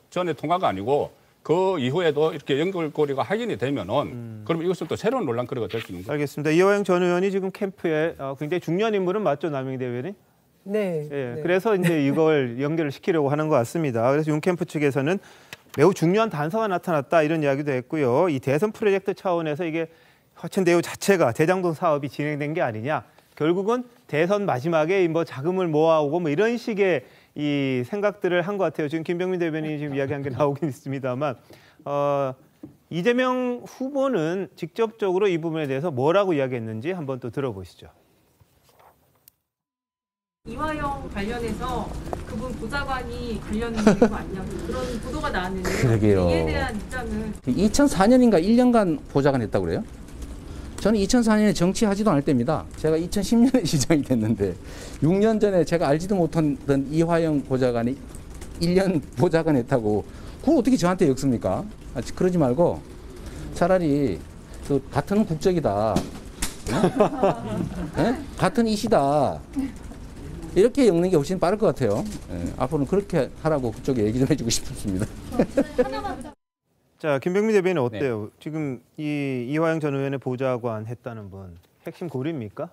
전에 통화가 아니고 그 이후에도 이렇게 연결고리가 확인이 되면은 그럼 이것은 또 새로운 논란거리가 될 수 있는 거죠. 알겠습니다. 이화영 전 의원이 지금 캠프에 굉장히 중요한 인물은 맞죠, 남영희 대변인? 네. 그래서 이제 이걸 연결을 시키려고 하는 것 같습니다. 그래서 윤 캠프 측에서는 매우 중요한 단서가 나타났다 이런 이야기도 했고요. 이 대선 프로젝트 차원에서 이게 화천대유 자체가 대장동 사업이 진행된 게 아니냐. 결국은 대선 마지막에 뭐 자금을 모아오고 뭐 이런 식의 이 생각들을 한 것 같아요. 지금 김병민 대변인이 지금 이야기한 게 나오긴 있습니다만 이재명 후보는 직접적으로 이 부분에 대해서 뭐라고 이야기했는지 한번 또 들어보시죠. 이화영 관련해서 그분 보좌관이 관련 있는 거 아니냐고 그런 보도가 나왔는데 그러게요. 이에 대한 입장은 2004년인가 1년간 보좌관 했다고 그래요? 저는 2004년에 정치하지도 않을 때입니다. 제가 2010년에 시장이 됐는데 6년 전에 제가 알지도 못한 이화영 보좌관이 1년 보좌관 했다고 그걸 어떻게 저한테 엮습니까? 그러지 말고 차라리 같은 국적이다. 네? 같은 이시다. 이렇게 엮는 게 훨씬 빠를 것 같아요. 앞으로는 그렇게 하라고 그쪽에 얘기 좀 해주고 싶습니다. 자, 김병민 대변인 어때요? 지금 이화영 전 의원의 보좌관 했다는 분 핵심 고리입니까?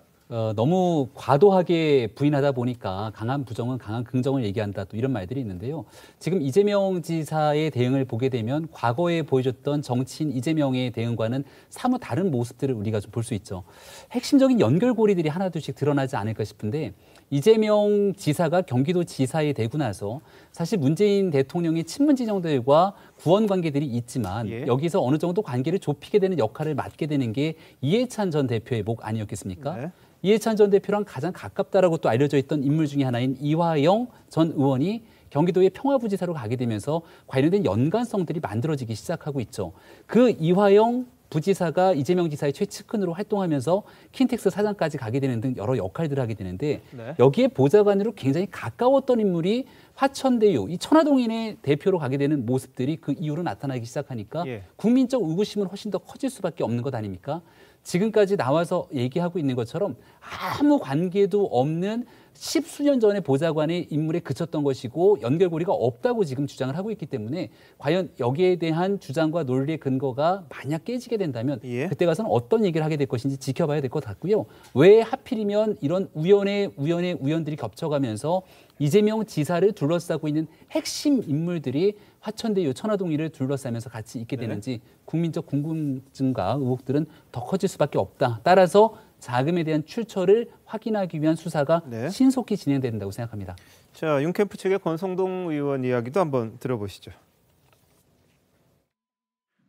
너무 과도하게 부인하다 보니까 강한 부정은 강한 긍정을 얘기한다 또 이런 말들이 있는데요. 지금 이재명 지사의 대응을 보게 되면 과거에 보여줬던 정치인 이재명의 대응과는 사뭇 다른 모습들을 우리가 좀 볼 수 있죠. 핵심적인 연결고리들이 하나둘씩 드러나지 않을까 싶은데 이재명 지사가 경기도 지사에 되고 나서 사실 문재인 대통령의 친문 진영들과 구원 관계들이 있지만 여기서 어느 정도 관계를 좁히게 되는 역할을 맡게 되는 게 이해찬 전 대표의 목 아니었겠습니까? 이해찬 전 대표랑 가장 가깝다라고 또 알려져 있던 인물 중에 하나인 이화영 전 의원이 경기도의 평화부지사로 가게 되면서 관련된 연관성들이 만들어지기 시작하고 있죠. 그 이화영 부지사가 이재명 지사의 최측근으로 활동하면서 킨텍스 사장까지 가게 되는 등 여러 역할들을 하게 되는데 여기에 보좌관으로 굉장히 가까웠던 인물이 화천대유, 이 천화동인의 대표로 가게 되는 모습들이 그 이후로 나타나기 시작하니까 국민적 의구심은 훨씬 더 커질 수밖에 없는 것 아닙니까? 지금까지 나와서 얘기하고 있는 것처럼 아무 관계도 없는 십수년 전의 보좌관의 인물에 그쳤던 것이고 연결고리가 없다고 지금 주장을 하고 있기 때문에 과연 여기에 대한 주장과 논리의 근거가 만약 깨지게 된다면 그때 가서는 어떤 얘기를 하게 될 것인지 지켜봐야 될 것 같고요. 왜 하필이면 이런 우연들이 겹쳐가면서 이재명 지사를 둘러싸고 있는 핵심 인물들이 화천대유 천화동인을 둘러싸면서 같이 있게 되는지 국민적 궁금증과 의혹들은 더 커질 수밖에 없다. 따라서 자금에 대한 출처를 확인하기 위한 수사가 신속히 진행돼야 된다고 생각합니다. 자, 윤캠프 측의 권성동 의원 이야기도 한번 들어보시죠.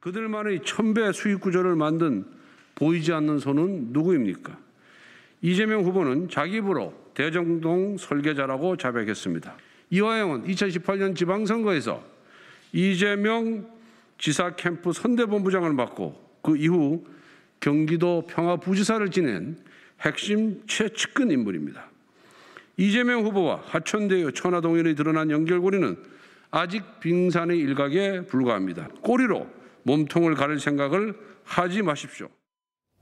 그들만의 천배 수익 구조를 만든 보이지 않는 손은 누구입니까? 이재명 후보는 자기 입으로 대장동 설계자라고 자백했습니다. 이화영은 2018년 지방선거에서 이재명 지사 캠프 선대본부장을 맡고 그 이후 경기도 평화부지사를 지낸 핵심 최측근 인물입니다. 이재명 후보와 화천대유 천화동인의 드러난 연결고리는 아직 빙산의 일각에 불과합니다. 꼬리로 몸통을 가릴 생각을 하지 마십시오.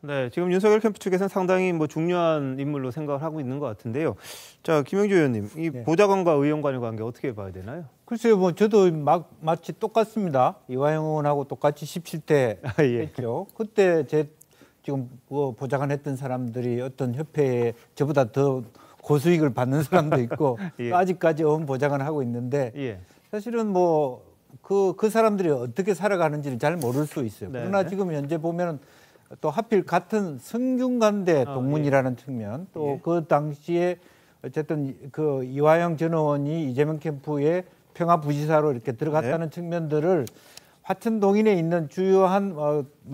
네, 지금 윤석열 캠프 측에서는 상당히 중요한 인물로 생각을 하고 있는 것 같은데요. 자, 김영주 의원님, 이 보좌관과 의원 간의 관계 어떻게 봐야 되나요? 글쎄요, 저도 마치 똑같습니다. 이화영 의원하고 똑같이 17대 했죠. 그때 지금 보좌관 했던 사람들이 어떤 협회에 저보다 더 고수익을 받는 사람도 있고 아직까지 의원 보좌관을 하고 있는데 사실은 그 사람들이 어떻게 살아가는지를 잘 모를 수 있어요. 그러나 지금 현재 보면 또 하필 같은 성균관대 동문이라는 측면 또 그 당시에 어쨌든 그 이화영 전 의원이 이재명 캠프에 평화부지사로 이렇게 들어갔다는 측면들을 화천동인에 있는 주요한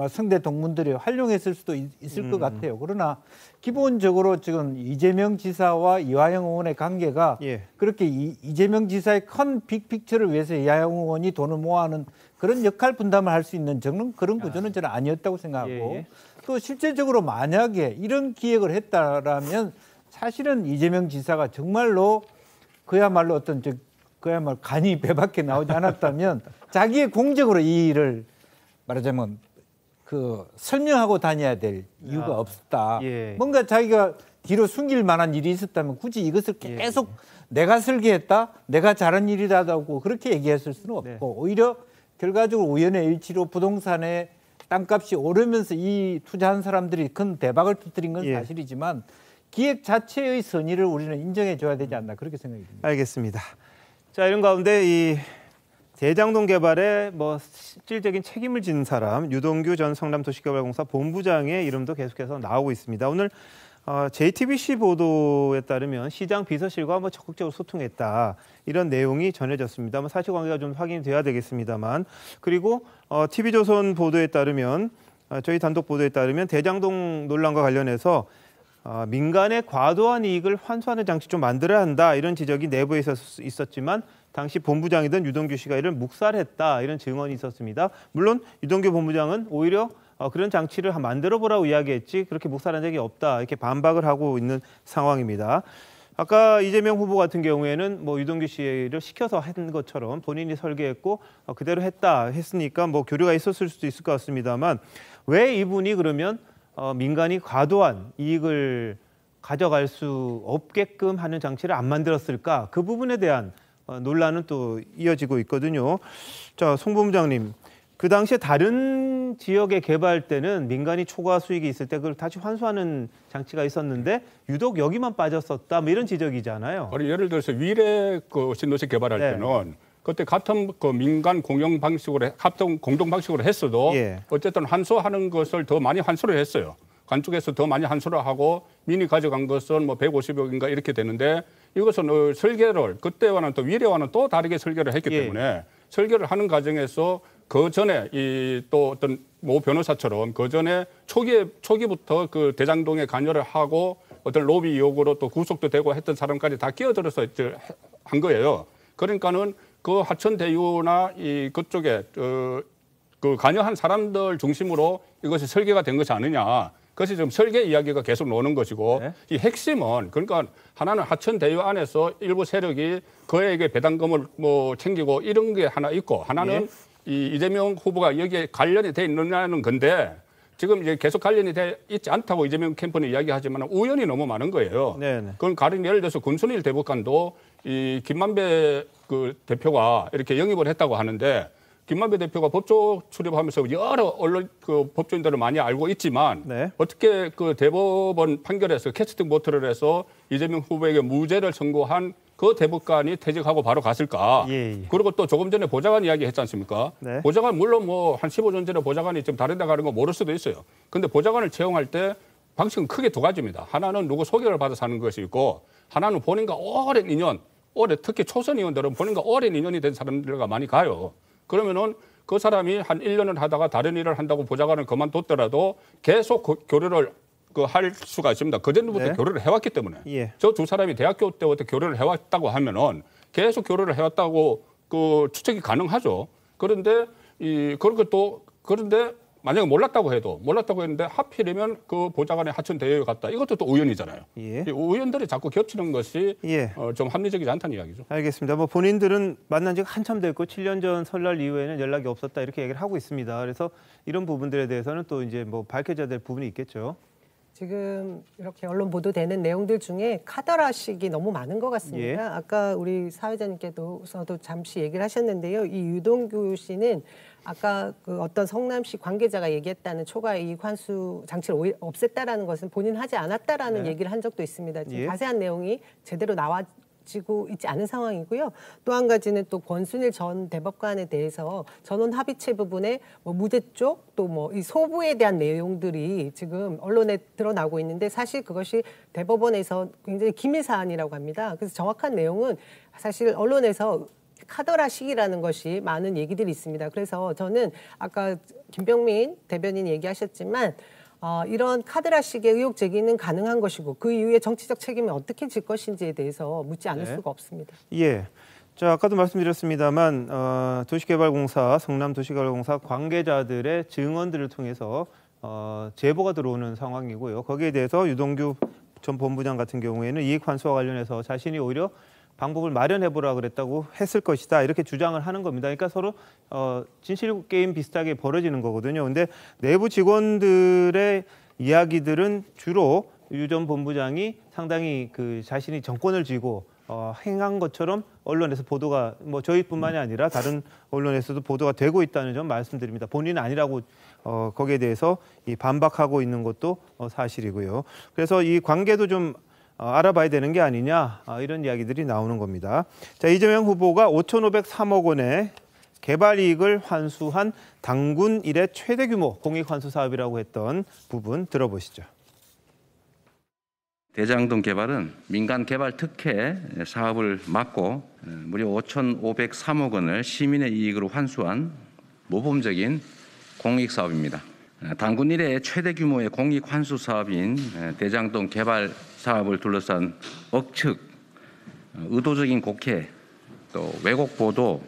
성대 동문들이 활용했을 수도 있을 것 같아요. 그러나 기본적으로 지금 이재명 지사와 이화영 의원의 관계가 그렇게 이재명 지사의 큰 빅픽처를 위해서 이화영 의원이 돈을 모아하는 그런 역할 분담을 할 수 있는 그런 구조는 저는 아니었다고 생각하고 또 실제적으로 만약에 이런 기획을 했다라면 사실은 이재명 지사가 정말로 그야말로 간이 배밖에 나오지 않았다면 자기의 공적으로 이 일을 말하자면 설명하고 다녀야 될 이유가 없었다. 뭔가 자기가 뒤로 숨길 만한 일이 있었다면 굳이 이것을 계속 내가 설계했다, 내가 잘한 일이라고 그렇게 얘기했을 수는 없고 오히려 결과적으로 우연의 일치로 부동산의 땅값이 오르면서 이 투자한 사람들이 큰 대박을 터뜨린 건 사실이지만 기획 자체의 선의를 우리는 인정해 줘야 되지 않나 그렇게 생각이 듭니다. 알겠습니다. 자, 이런 가운데 이 대장동 개발에 실질적인 책임을 지는 사람 유동규 전 성남도시개발공사 본부장의 이름도 계속해서 나오고 있습니다. 오늘 JTBC 보도에 따르면 시장 비서실과 적극적으로 소통했다 이런 내용이 전해졌습니다. 사실관계가 좀 확인이 돼야 되겠습니다만 그리고 TV조선 보도에 따르면 저희 단독 보도에 따르면 대장동 논란과 관련해서 민간의 과도한 이익을 환수하는 장치 좀 만들어야 한다 이런 지적이 내부에 있었지만 당시 본부장이던 유동규 씨가 이를 묵살했다 이런 증언이 있었습니다. 물론 유동규 본부장은 오히려 그런 장치를 만들어보라고 이야기했지 그렇게 묵살한 적이 없다 이렇게 반박을 하고 있는 상황입니다. 아까 이재명 후보 같은 경우에는 유동규 씨를 시켜서 한 것처럼 본인이 설계했고 그대로 했으니까 교류가 있었을 수도 있을 것 같습니다만 왜 이분이 그러면 민간이 과도한 이익을 가져갈 수 없게끔 하는 장치를 안 만들었을까? 그 부분에 대한 논란은 또 이어지고 있거든요. 자, 송 본부장님, 그 당시에 다른 지역의 개발 때는 민간이 초과 수익이 있을 때 그걸 다시 환수하는 장치가 있었는데 유독 여기만 빠졌었다 이런 지적이잖아요. 예를 들어서 위례 신도시 개발할 때는 그때 같은 민간 공용 방식으로 합동 공동 방식으로 했어도 어쨌든 환수하는 것을 더 많이 환수를 했어요. 관쪽에서 더 많이 환수를 하고 민이 가져간 것은 150억인가 이렇게 되는데 이것은 설계를 그때와는 또 위례와는 또 다르게 설계를 했기 때문에 설계를 하는 과정에서 그 전에 또 어떤 모 변호사처럼 그 전에 초기부터 그 대장동에 관여를 하고 어떤 로비 의혹으로 또 구속도 되고 했던 사람까지 다 끼어들어서 한 거예요. 그러니까는 그 하천 대유나 이 그쪽에 그 관여한 사람들 중심으로 이것이 설계가 된 것이 아니냐. 그것이 지금 설계 이야기가 계속 나오는 것이고 네. 이 핵심은 그러니까 하나는 하천 대유 안에서 일부 세력이 그에게 배당금을 뭐 챙기고 이런 게 하나 있고 하나는 이 이재명 후보가 여기에 관련이 돼 있느냐는 건데 지금 이제 계속 관련이 돼 있지 않다고 이재명 캠프는 이야기하지만 우연히 너무 많은 거예요. 네네. 그건 가령 예를 들어서 군순일 대법관도 이 김만배 그 대표가 이렇게 영입을 했다고 하는데 김만배 대표가 법조 출입하면서 여러 언론 그 법조인들을 많이 알고 있지만 네. 어떻게 그 대법원 판결에서 캐스팅 보트를 해서 이재명 후보에게 무죄를 선고한 그 대법관이 퇴직하고 바로 갔을까? 예. 그리고 또 조금 전에 보좌관 이야기 했지 않습니까? 네. 보좌관 물론 뭐 한 15년 전에 보좌관이 좀 다른 데 가는 거 모를 수도 있어요. 근데 보좌관을 채용할 때 방식은 크게 두 가지입니다. 하나는 누구 소개를 받아서 하는 것이 있고 하나는 본인과 오랜 인연, 특히 초선 의원들은 본인과 오랜 인연이 된 사람들과 많이 가요. 그러면은 그 사람이 한 1년을 하다가 다른 일을 한다고 보좌관을 그만뒀더라도 계속 교류를 할 수가 있습니다. 그전부터 네. 교류를 해왔기 때문에. 예. 저 두 사람이 대학교 때부터 교류를 해왔다고 하면은 계속 교류를 해왔다고 그 추측이 가능하죠. 그런데 그런데 만약에 몰랐다고 했는데 하필이면 그 보좌관의 하천 대여에 갔다. 이것도 또 우연이잖아요. 예. 우연들이 자꾸 겹치는 것이 예. 좀 합리적이지 않다는 이야기죠. 알겠습니다. 뭐 본인들은 만난 지가 한참 됐고 7년 전 설날 이후에는 연락이 없었다 이렇게 얘기를 하고 있습니다. 그래서 이런 부분들에 대해서는 또 이제 뭐 밝혀져야 될 부분이 있겠죠. 지금 이렇게 언론 보도되는 내용들 중에 카더라식이 너무 많은 것 같습니다. 예. 아까 우리 사회자님께서도 잠시 얘기를 하셨는데요. 이 유동규 씨는 아까 그 어떤 성남시 관계자가 얘기했다는 초과 이익 환수 장치를 없앴다라는 것은 본인 하지 않았다라는 네. 얘기를 한 적도 있습니다. 지금 예. 자세한 내용이 제대로 나와지고 있지 않은 상황이고요. 또 한 가지는 또 권순일 전 대법관에 대해서 전원 합의체 부분에 뭐 무죄 쪽 또 뭐 이 소부에 대한 내용들이 지금 언론에 드러나고 있는데 사실 그것이 대법원에서 굉장히 기밀 사안이라고 합니다. 그래서 정확한 내용은 사실 언론에서 카더라식이라는 것이 많은 얘기들이 있습니다. 그래서 저는 아까 김병민 대변인 얘기하셨지만 이런 카더라식의 의혹 제기는 가능한 것이고 그 이후에 정치적 책임을 어떻게 질 것인지에 대해서 묻지 않을 네. 수가 없습니다. 예. 자, 아까도 말씀드렸습니다만 도시개발공사, 성남도시개발공사 관계자들의 증언들을 통해서 제보가 들어오는 상황이고요. 거기에 대해서 유동규 전 본부장 같은 경우에는 이익 환수와 관련해서 자신이 오히려 방법을 마련해보라 그랬다고 했을 것이다. 이렇게 주장을 하는 겁니다. 그러니까 서로 진실 게임 비슷하게 벌어지는 거거든요. 근데 내부 직원들의 이야기들은 주로 유 전 본부장이 상당히 그 자신이 정권을 쥐고 행한 것처럼 언론에서 보도가 뭐 저희뿐만이 아니라 다른 언론에서도 보도가 되고 있다는 점 말씀드립니다. 본인은 아니라고 거기에 대해서 반박하고 있는 것도 사실이고요. 그래서 이 관계도 좀 알아봐야 되는 게 아니냐 이런 이야기들이 나오는 겁니다. 자, 이재명 후보가 5,503억 원의 개발 이익을 환수한 당군 이래 최대 규모 공익 환수 사업이라고 했던 부분 들어보시죠. 대장동 개발은 민간 개발 특혜 사업을 막고 무려 5,503억 원을 시민의 이익으로 환수한 모범적인 공익 사업입니다. 당군 이래 최대 규모의 공익 환수 사업인 대장동 개발 사업을 둘러싼 억측, 의도적인 곡해, 또 왜곡 보도,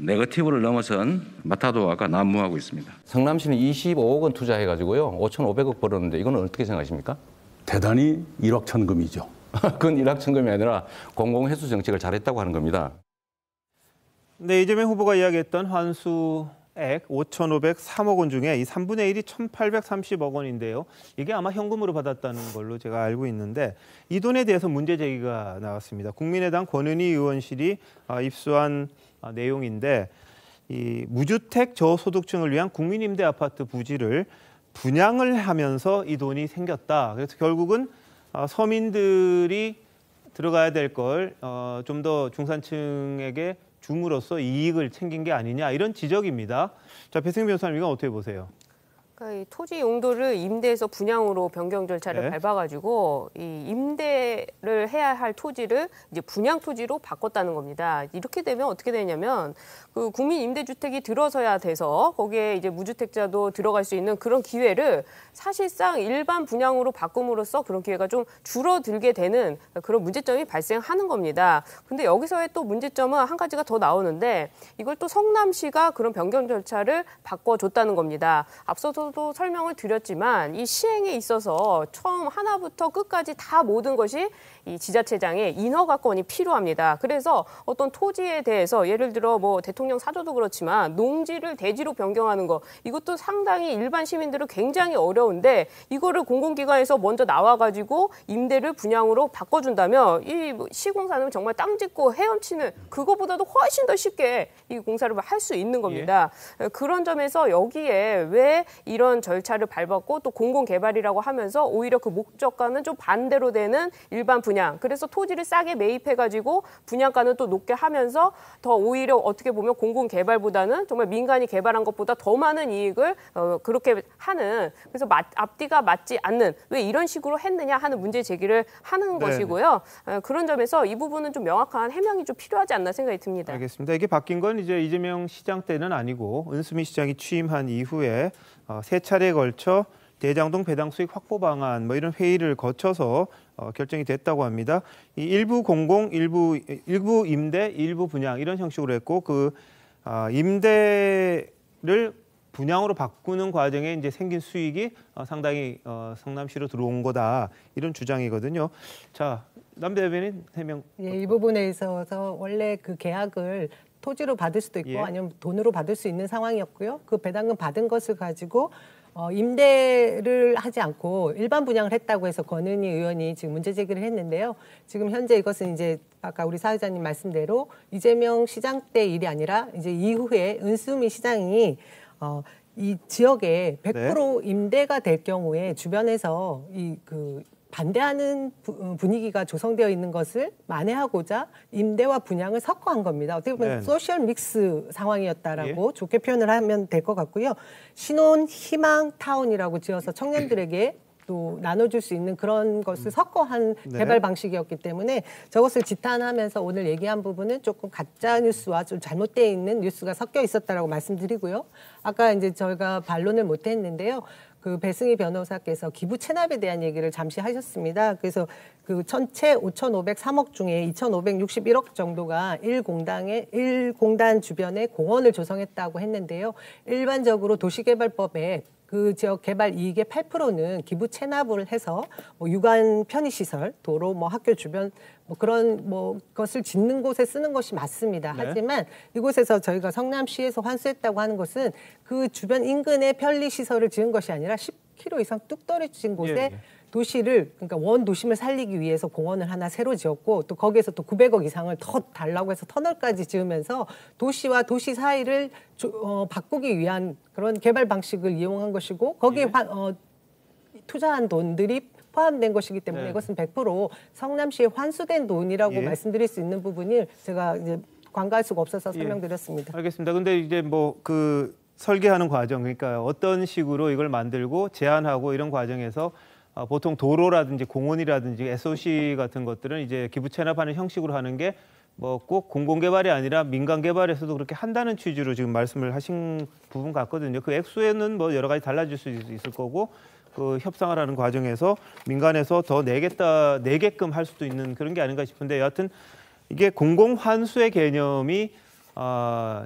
네거티브를 넘어선 마타도아가 난무하고 있습니다. 성남시는 25억 원 투자해가지고요 5,500억 벌었는데 이건 어떻게 생각하십니까? 대단히 일확천금이죠. 그건 일확천금이 아니라 공공회수 정책을 잘했다고 하는 겁니다. 네, 이재명 후보가 이야기했던 환수액 5,503억 원 중에 이 3분의 1이 1,830억 원인데요. 이게 아마 현금으로 받았다는 걸로 제가 알고 있는데 이 돈에 대해서 문제 제기가 나왔습니다. 국민의당 권은희 의원실이 입수한 내용인데 이 무주택 저소득층을 위한 국민임대 아파트 부지를 분양을 하면서 이 돈이 생겼다. 그래서 결국은 서민들이 들어가야 될 걸 좀 더 중산층에게 줌으로써 이익을 챙긴 게 아니냐 이런 지적입니다. 자, 배승민 변호사님 이건 어떻게 보세요? 그러니까 이 토지 용도를 임대에서 분양으로 변경 절차를 밟아가지고 이 임대를 해야 할 토지를 이제 분양 토지로 바꿨다는 겁니다. 이렇게 되면 어떻게 되냐면 그 국민 임대주택이 들어서야 돼서 거기에 이제 무주택자도 들어갈 수 있는 그런 기회를 사실상 일반 분양으로 바꿈으로써 그런 기회가 좀 줄어들게 되는 그런 문제점이 발생하는 겁니다. 근데 여기서의 또 문제점은 한 가지가 더 나오는데 이걸 또 성남시가 그런 변경 절차를 바꿔줬다는 겁니다. 앞서서도 설명을 드렸지만 이 시행에 있어서 처음 하나부터 끝까지 다 모든 것이 이 지자체장의 인허가권이 필요합니다. 그래서 어떤 토지에 대해서 예를 들어 뭐 대통령 사저도 그렇지만 농지를 대지로 변경하는 거 이것도 상당히 일반 시민들은 굉장히 어려운데 이거를 공공기관에서 먼저 나와가지고 임대를 분양으로 바꿔준다면 이 시공사는 정말 땅 짓고 헤엄치는 그거보다도 훨씬 더 쉽게 이 공사를 할 수 있는 겁니다. 그런 점에서 여기에 왜 이런 절차를 밟았고 또 공공개발이라고 하면서 오히려 그 목적과는 좀 반대로 되는 일반 분양. 그래서 토지를 싸게 매입해가지고 분양가는 또 높게 하면서 더 오히려 어떻게 보면 공공개발보다는 정말 민간이 개발한 것보다 더 많은 이익을 그렇게 하는 그래서 앞뒤가 맞지 않는 왜 이런 식으로 했느냐 하는 문제 제기를 하는 것이고요. 그런 점에서 이 부분은 좀 명확한 해명이 좀 필요하지 않나 생각이 듭니다. 알겠습니다. 이게 바뀐 건 이제 이재명 시장 때는 아니고 은수미 시장이 취임한 이후에 세 차례에 걸쳐 대장동 배당 수익 확보 방안 뭐 이런 회의를 거쳐서 결정이 됐다고 합니다. 이 일부 공공, 일부 임대, 일부 분양 이런 형식으로 했고 그 임대를 분양으로 바꾸는 과정에 이제 생긴 수익이 상당히 성남시로 들어온 거다 이런 주장이거든요. 자, 남 대변인 해명. 예, 이 부분에 있어서 원래 그 계약을 토지로 받을 수도 있고 아니면 돈으로 받을 수 있는 상황이었고요. 그 배당금 받은 것을 가지고 임대를 하지 않고 일반 분양을 했다고 해서 권은희 의원이 지금 문제 제기를 했는데요. 지금 현재 이것은 이제 아까 우리 사회자님 말씀대로 이재명 시장 때 일이 아니라 이제 이후에 은수미 시장이 이 지역에 100% 임대가 될 경우에 주변에서 반대하는 분위기가 조성되어 있는 것을 만회하고자 임대와 분양을 섞어한 겁니다. 어떻게 보면 소셜 믹스 상황이었다라고 좋게 표현을 하면 될 것 같고요. 신혼 희망 타운이라고 지어서 청년들에게 또 나눠줄 수 있는 그런 것을 섞어한 개발 방식이었기 때문에 저것을 지탄하면서 오늘 얘기한 부분은 조금 가짜 뉴스와 좀 잘못되어 있는 뉴스가 섞여 있었다라고 말씀드리고요. 아까 이제 저희가 반론을 못 했는데요. 그 배승희 변호사께서 기부 체납에 대한 얘기를 잠시 하셨습니다. 그래서 그 전체 5,503억 중에 2,561억 정도가 1공단 주변에 공원을 조성했다고 했는데요. 일반적으로 도시개발법에 그 지역 개발 이익의 8%는 기부 체납을 해서 뭐 유관 편의시설, 도로, 뭐 학교 주변 뭐 그런 뭐 것을 짓는 곳에 쓰는 것이 맞습니다. 하지만 이곳에서 저희가 성남시에서 환수했다고 하는 것은 그 주변 인근에 편리시설을 지은 것이 아니라 10km 이상 뚝 떨어진 곳에 도시를 그러니까 원 도심을 살리기 위해서 공원을 하나 새로 지었고 또 거기에서 또 900억 이상을 더 달라고 해서 터널까지 지으면서 도시와 도시 사이를 바꾸기 위한 그런 개발 방식을 이용한 것이고 거기에 투자한 돈들이 포함된 것이기 때문에 이것은 100% 성남시에 환수된 돈이라고 말씀드릴 수 있는 부분을 제가 이제 관가할 수가 없어서 설명드렸습니다. 알겠습니다. 근데 이제 뭐 그 설계하는 과정 그러니까 어떤 식으로 이걸 만들고 제안하고 이런 과정에서 보통 도로라든지 공원이라든지 SOC 같은 것들은 이제 기부 체납하는 형식으로 하는 게 뭐 꼭 공공개발이 아니라 민간개발에서도 그렇게 한다는 취지로 지금 말씀을 하신 부분 같거든요. 그 액수에는 뭐 여러 가지 달라질 수 있을 거고 그 협상을 하는 과정에서 민간에서 더 내게끔 할 수도 있는 그런 게 아닌가 싶은데 여하튼 이게 공공환수의 개념이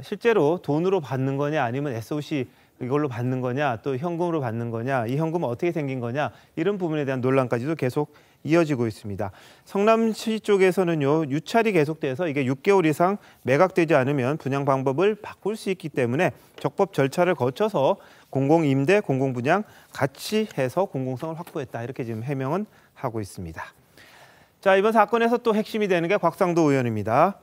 실제로 돈으로 받는 거냐 아니면 SOC 이걸로 받는 거냐 또 현금으로 받는 거냐 이 현금은 어떻게 생긴 거냐 이런 부분에 대한 논란까지도 계속 이어지고 있습니다. 성남시 쪽에서는요 유찰이 계속돼서 이게 6개월 이상 매각되지 않으면 분양 방법을 바꿀 수 있기 때문에 적법 절차를 거쳐서 공공임대, 공공분양 같이 해서 공공성을 확보했다 이렇게 지금 해명은 하고 있습니다. 자 이번 사건에서 또 핵심이 되는 게 곽상도 의원입니다.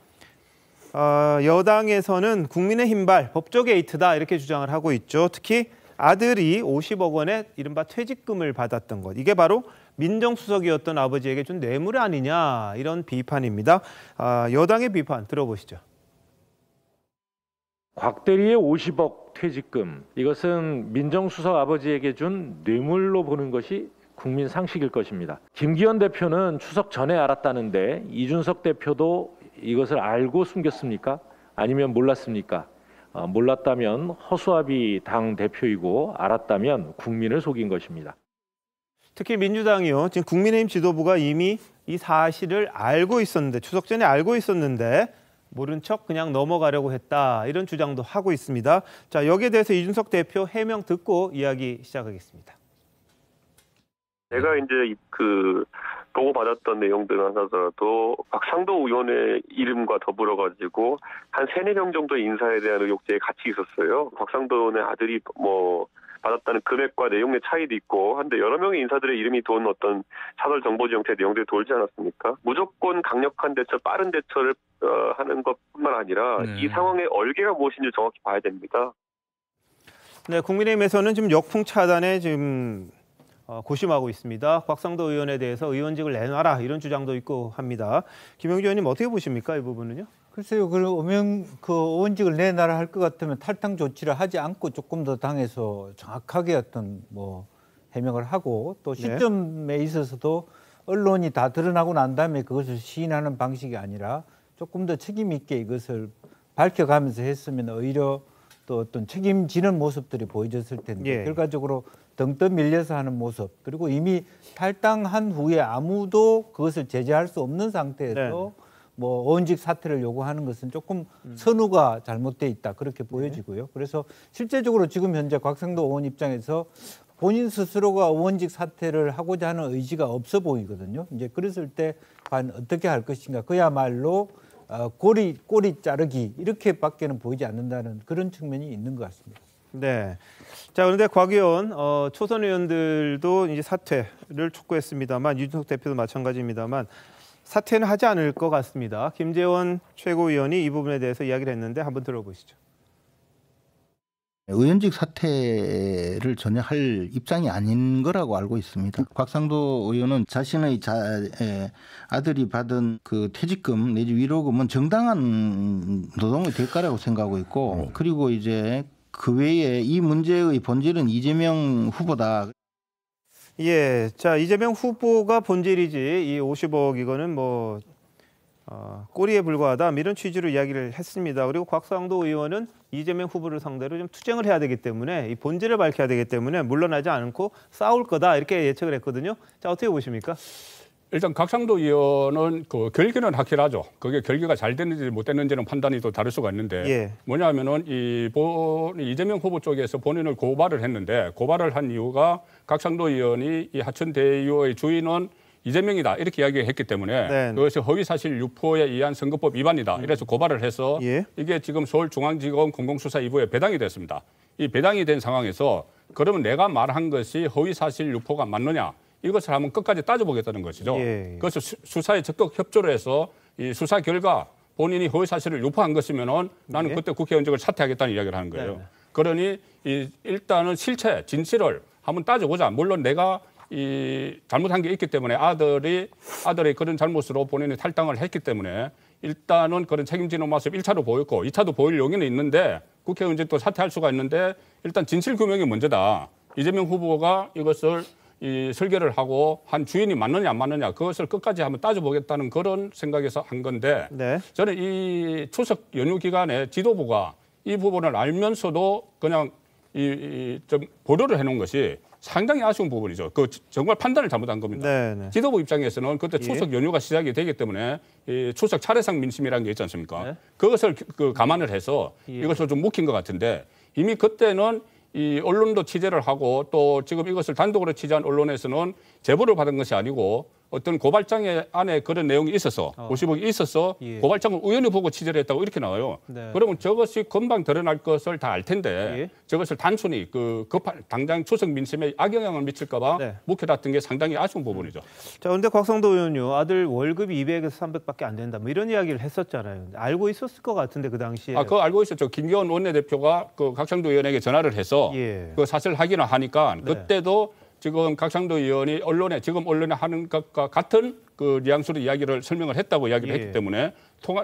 여당에서는 국민의힘발 법조 게이트다 이렇게 주장을 하고 있죠. 특히 아들이 50억 원의 이른바 퇴직금을 받았던 것. 이게 바로 민정수석이었던 아버지에게 준 뇌물 아니냐 이런 비판입니다. 여당의 비판 들어보시죠. 곽 대리의 50억 퇴직금, 이것은 민정수석 아버지에게 준 뇌물로 보는 것이 국민 상식일 것입니다. 김기현 대표는 추석 전에 알았다는데 이준석 대표도 이것을 알고 숨겼습니까? 아니면 몰랐습니까? 몰랐다면 허수아비 당 대표이고 알았다면 국민을 속인 것입니다. 특히 민주당이요. 지금 국민의힘 지도부가 이미 이 사실을 알고 있었는데, 추석 전에 알고 있었는데 모른 척 그냥 넘어가려고 했다. 이런 주장도 하고 있습니다. 자, 여기에 대해서 이준석 대표 해명 듣고 이야기 시작하겠습니다. 제가 이제 보고받았던 내용들을 하더라도 곽상도 의원의 이름과 더불어 가지고 한 3-4명 정도의 인사에 대한 의혹제에 같이 있었어요. 곽상도 의원의 아들이 받았다는 금액과 내용의 차이도 있고 한데 여러 명의 인사들의 이름이 돈 어떤 사설 정보지 형태의 내용들이 돌지 않았습니까? 무조건 강력한 대처, 빠른 대처를 하는 것뿐만 아니라 이 상황의 얼개가 무엇인지 정확히 봐야 됩니다. 네, 국민의힘에서는 지금 역풍 차단에 지금 고심하고 있습니다. 곽상도 의원에 대해서 의원직을 내놔라 이런 주장도 있고 합니다. 김영주 의원님 어떻게 보십니까, 이 부분은요? 글쎄요, 의원직을 내놔라 할 것 같으면 탈당 조치를 하지 않고 조금 더 당에서 정확하게 어떤 해명을 하고 또 시점에 있어서도 언론이 다 드러나고 난 다음에 그것을 시인하는 방식이 아니라 조금 더 책임 있게 이것을 밝혀가면서 했으면 오히려 또 어떤 책임지는 모습들이 보여졌을 텐데 결과적으로 등 떠 밀려서 하는 모습, 그리고 이미 탈당한 후에 아무도 그것을 제재할 수 없는 상태에서 의원직 사퇴를 요구하는 것은 조금 선우가 잘못돼 있다 그렇게 보여지고요. 그래서 실제적으로 지금 현재 곽상도 의원 입장에서 본인 스스로가 의원직 사퇴를 하고자 하는 의지가 없어 보이거든요. 이제 그랬을 때 과연 어떻게 할 것인가, 그야말로 꼬리 자르기 이렇게밖에는 보이지 않는다는 그런 측면이 있는 것 같습니다. 네. 자, 그런데 곽 의원, 초선 의원들도 이제 사퇴를 촉구했습니다만, 이준석 대표도 마찬가지입니다만 사퇴는 하지 않을 것 같습니다. 김재원 최고위원이 이 부분에 대해서 이야기를 했는데 한번 들어보시죠. 의원직 사퇴를 전혀 할 입장이 아닌 거라고 알고 있습니다. 곽상도 의원은 자신의 아들이 받은 그 퇴직금 내지 위로금은 정당한 노동의 대가라고 생각하고 있고, 그리고 이제 그 외에 이 문제의 본질은 이재명 후보다. 예, 자, 이재명 후보가 본질이지 이 50억 이거는 꼬리에 불과하다 이런 취지로 이야기를 했습니다. 그리고 곽상도 의원은 이재명 후보를 상대로 좀 투쟁을 해야 되기 때문에 이 본질을 밝혀야 되기 때문에 물러나지 않고 싸울 거다 이렇게 예측을 했거든요. 자, 어떻게 보십니까? 일단 곽상도 의원은 그 결계는 확실하죠. 그게 결계가 잘 됐는지 못 됐는지는 판단이 또 다를 수가 있는데 뭐냐면은 이재명 후보 쪽에서 본인을 고발을 했는데 고발을 한 이유가 곽상도 의원이 이 하천 대유의 주인은 이재명이다 이렇게 이야기했기 때문에 그것이 허위사실 유포에 의한 선거법 위반이다. 이래서 고발을 해서 이게 지금 서울중앙지검 공공수사 2부에 배당이 됐습니다. 이 배당이 된 상황에서 그러면 내가 말한 것이 허위사실 유포가 맞느냐 이것을 한번 끝까지 따져보겠다는 것이죠. 그래서 수사에 적극 협조를 해서 이 수사 결과 본인이 허위사실을 유포한 것이면은 나는 그때 국회의원직을 사퇴하겠다는 이야기를 하는 거예요. 그러니 일단은 실체, 진실을 한번 따져보자. 물론 내가 잘못한 게 있기 때문에 아들의 그런 잘못으로 본인이 탈당을 했기 때문에 일단은 그런 책임지는 모습 1차도 보였고 2차도 보일 용의는 있는데 국회의원직도 사퇴할 수가 있는데 일단 진실 규명이 문제다. 이재명 후보가 이것을 설계를 하고 한 주인이 맞느냐 안 맞느냐 그것을 끝까지 한번 따져보겠다는 그런 생각에서 한 건데 저는 이 추석 연휴 기간에 지도부가 이 부분을 알면서도 그냥 좀 보류를 해놓은 것이 상당히 아쉬운 부분이죠. 정말 판단을 잘못한 겁니다. 지도부 입장에서는 그때 추석 연휴가 시작이 되기 때문에 이 추석 차례상 민심이라는 게 있지 않습니까? 그것을 감안을 해서 이것을 좀 묵힌 것 같은데 이미 그때는 이 언론도 취재를 하고 또 지금 이것을 단독으로 취재한 언론에서는 제보를 받은 것이 아니고 어떤 고발장에 안에 그런 내용이 있어서 50억이 있어서 고발장을 우연히 보고 취재를 했다고 이렇게 나와요. 그러면 저것이 금방 드러날 것을 다 알 텐데 저것을 단순히 당장 추석 민심에 악영향을 미칠까 봐 묵혀놨던 게 상당히 아쉬운 부분이죠. 자, 그런데 곽상도 의원요. 아들 월급이 200에서 300밖에 안 된다. 이런 이야기를 했었잖아요. 알고 있었을 것 같은데 그 당시에. 그거 알고 있었죠. 김기현 원내대표가 곽상도 의원에게 전화를 해서 그 사실 확인을 하니까 그때도 지금 곽상도 의원이 지금 언론에 하는 것과 같은 그 뉘앙스로 이야기를 설명을 했다고 이야기를 했기 때문에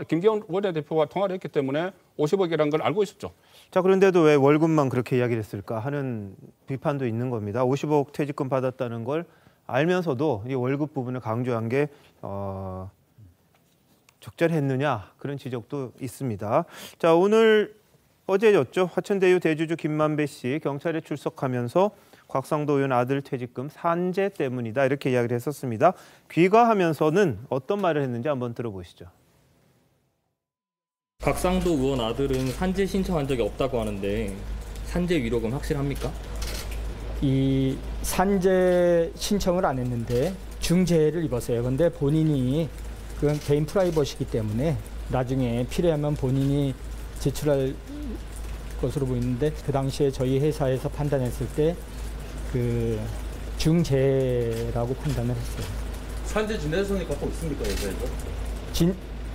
김기현 원내대표가 통화를 했기 때문에 50억이라는 걸 알고 있었죠. 자, 그런데도 왜 월급만 그렇게 이야기를 했을까 하는 비판도 있는 겁니다. 50억 퇴직금 받았다는 걸 알면서도 이 월급 부분을 강조한 게 적절했느냐 그런 지적도 있습니다. 자, 오늘 어제였죠. 화천대유 대주주 김만배 씨 경찰에 출석하면서 곽상도 의원 아들 퇴직금 산재 때문이다 이렇게 이야기를 했었습니다. 귀가하면서는 어떤 말을 했는지 한번 들어보시죠. 곽상도 의원 아들은 산재 신청한 적이 없다고 하는데 산재 위로금 확실합니까? 이 산재 신청을 안 했는데 중재를 입었어요. 근데 본인이 그건 개인 프라이버시기 때문에 나중에 필요하면 본인이 제출할 것으로 보이는데 그 당시에 저희 회사에서 판단했을 때 그 중재라고 판단을 했어요. 산재 진단서는 갖고 있습니까, 회사에서?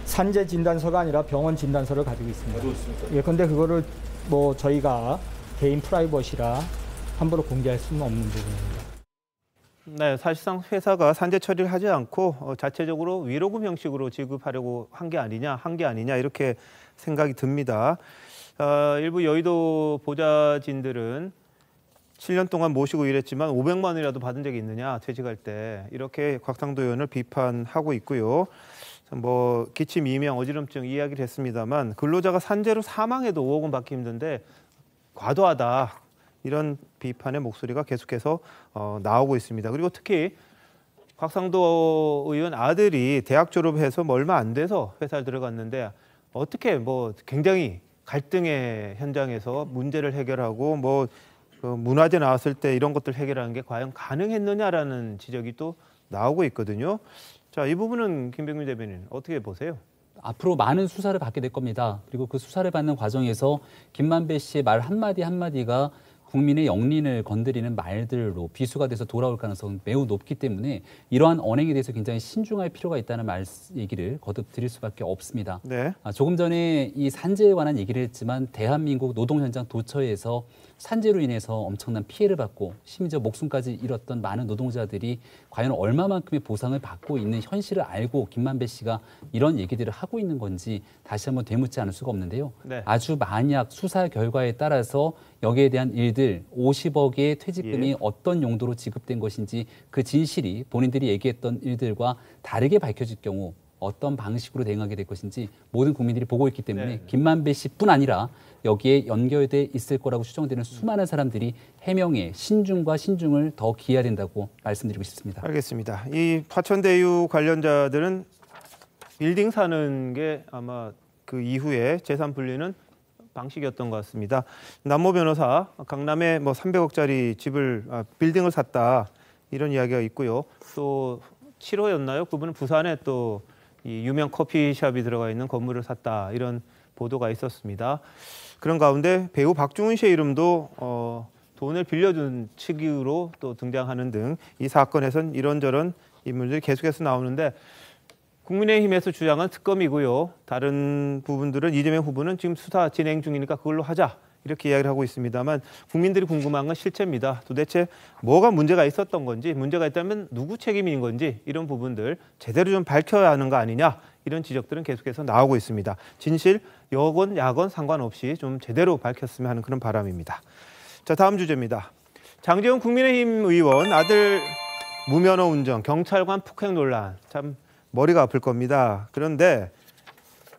산재 진단서가 아니라 병원 진단서를 가지고 있습니다. 가지고 있습니까? 예, 근데 그거를 뭐 저희가 개인 프라이버시라 함부로 공개할 수는 없는 부분입니다. 네, 사실상 회사가 산재 처리를 하지 않고 자체적으로 위로금 형식으로 지급하려고 한 게 아니냐 이렇게 생각이 듭니다. 일부 여의도 보좌진들은 7년 동안 모시고 일했지만 500만 원이라도 받은 적이 있느냐 퇴직할 때 이렇게 곽상도 의원을 비판하고 있고요. 뭐 기침, 이명, 어지럼증 이야기를 했습니다만 근로자가 산재로 사망해도 5억 원 받기 힘든데 과도하다. 이런 비판의 목소리가 계속해서 나오고 있습니다. 그리고 특히 곽상도 의원 아들이 대학 졸업해서 뭐 얼마 안 돼서 회사를 들어갔는데 어떻게 뭐 굉장히 갈등의 현장에서 문제를 해결하고 뭐 문화재 나왔을 때 이런 것들 해결하는 게 과연 가능했느냐라는 지적이 또 나오고 있거든요. 자, 이 부분은 김병민 대변인 어떻게 보세요? 앞으로 많은 수사를 받게 될 겁니다. 그리고 그 수사를 받는 과정에서 김만배 씨의 말 한마디 한마디가 국민의 영린을 건드리는 말들로 비수가 돼서 돌아올 가능성은 매우 높기 때문에 이러한 언행에 대해서 굉장히 신중할 필요가 있다는 얘기를 거듭 드릴 수밖에 없습니다. 네. 조금 전에 이 산재에 관한 얘기를 했지만 대한민국 노동 현장 도처에서 산재로 인해서 엄청난 피해를 받고 심지어 목숨까지 잃었던 많은 노동자들이 과연 얼마만큼의 보상을 받고 있는 현실을 알고 김만배 씨가 이런 얘기들을 하고 있는 건지 다시 한번 되묻지 않을 수가 없는데요. 네. 아주 만약 수사 결과에 따라서 여기에 대한 일들 50억의 퇴직금이 어떤 용도로 지급된 것인지 그 진실이 본인들이 얘기했던 일들과 다르게 밝혀질 경우 어떤 방식으로 대응하게 될 것인지 모든 국민들이 보고 있기 때문에 김만배 씨뿐 아니라 여기에 연결돼 있을 거라고 추정되는 수많은 사람들이 해명에 신중과 신중을 더 기해야 된다고 말씀드리고 싶습니다. 알겠습니다. 이 화천대유 관련자들은 빌딩 사는 게 아마 그 이후에 재산 분리는 방식이었던 것 같습니다. 남모 변호사, 강남에 뭐 300억짜리 빌딩을 샀다 이런 이야기가 있고요. 또 7호였나요? 그분은 부산에 또 이 유명 커피숍이 들어가 있는 건물을 샀다 이런 보도가 있었습니다. 그런 가운데 배우 박중훈 씨의 이름도 돈을 빌려준 측으로 또 등장하는 등 이 사건에선 이런저런 인물들이 계속해서 나오는데 국민의힘에서 주장한 특검이고요. 다른 부분들은 이재명 후보는 지금 수사 진행 중이니까 그걸로 하자 이렇게 이야기를 하고 있습니다만 국민들이 궁금한 건 실체입니다. 도대체 뭐가 문제가 있었던 건지 문제가 있다면 누구 책임인 건지 이런 부분들 제대로 좀 밝혀야 하는 거 아니냐 이런 지적들은 계속해서 나오고 있습니다. 진실, 여건, 야건 상관없이 좀 제대로 밝혔으면 하는 그런 바람입니다. 자, 다음 주제입니다. 장제원 국민의힘 의원 아들 무면허 운전, 경찰관 폭행 논란 참 머리가 아플 겁니다. 그런데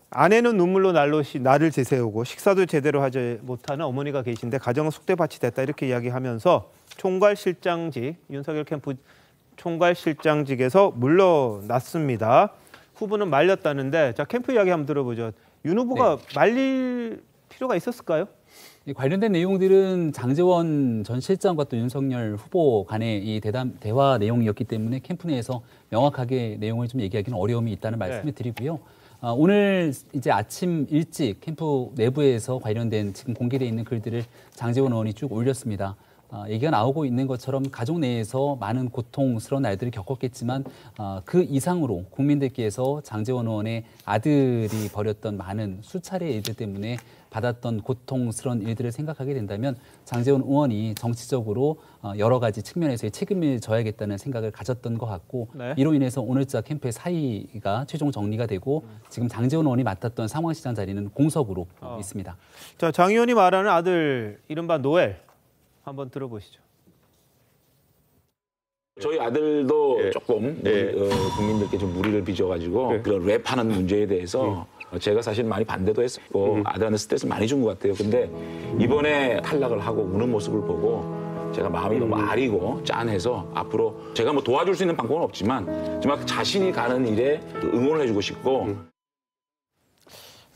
아내는 눈물로 날을 지새우고 식사도 제대로 하지 못하는 어머니가 계신데 가정은 속대밭이 됐다 이렇게 이야기하면서 총괄실장직, 윤석열 캠프 총괄실장직에서 물러났습니다. 후보는 말렸다는데 자 캠프 이야기 한번 들어보죠. 윤 후보가 말릴 필요가 있었을까요? 관련된 내용들은 장제원 전 실장과 또 윤석열 후보 간의 이 대화 내용이었기 때문에 캠프 내에서 명확하게 내용을 좀 얘기하기는 어려움이 있다는 말씀을 드리고요. 오늘 이제 아침 일찍 캠프 내부에서 관련된 지금 공개되어 있는 글들을 장제원 의원이 쭉 올렸습니다. 얘기가 나오고 있는 것처럼 가족 내에서 많은 고통스러운 날들을 겪었겠지만 그 이상으로 국민들께서 장제원 의원의 아들이 벌였던 많은 수차례의 일들 때문에 받았던 고통스러운 일들을 생각하게 된다면 장제원 의원이 정치적으로 여러 가지 측면에서의 책임을 져야겠다는 생각을 가졌던 것 같고 네. 이로 인해서 오늘자 캠프의 사의가 최종 정리가 되고 지금 장제원 의원이 맡았던 상황시장 자리는 공석으로 있습니다. 자, 장 의원이 말하는 아들 이른바 노엘 한번 들어보시죠. 저희 아들도 조금 국민들께 좀 무리를 빚어가지고 그런 랩하는 문제에 대해서 제가 사실 많이 반대도 했었고 아들한테 스트레스 많이 준 것 같아요. 근데 이번에 탈락을 하고 우는 모습을 보고 제가 마음이 너무 아리고 짠해서 앞으로 제가 뭐 도와줄 수 있는 방법은 없지만 정말 자신이 가는 일에 응원을 해주고 싶고.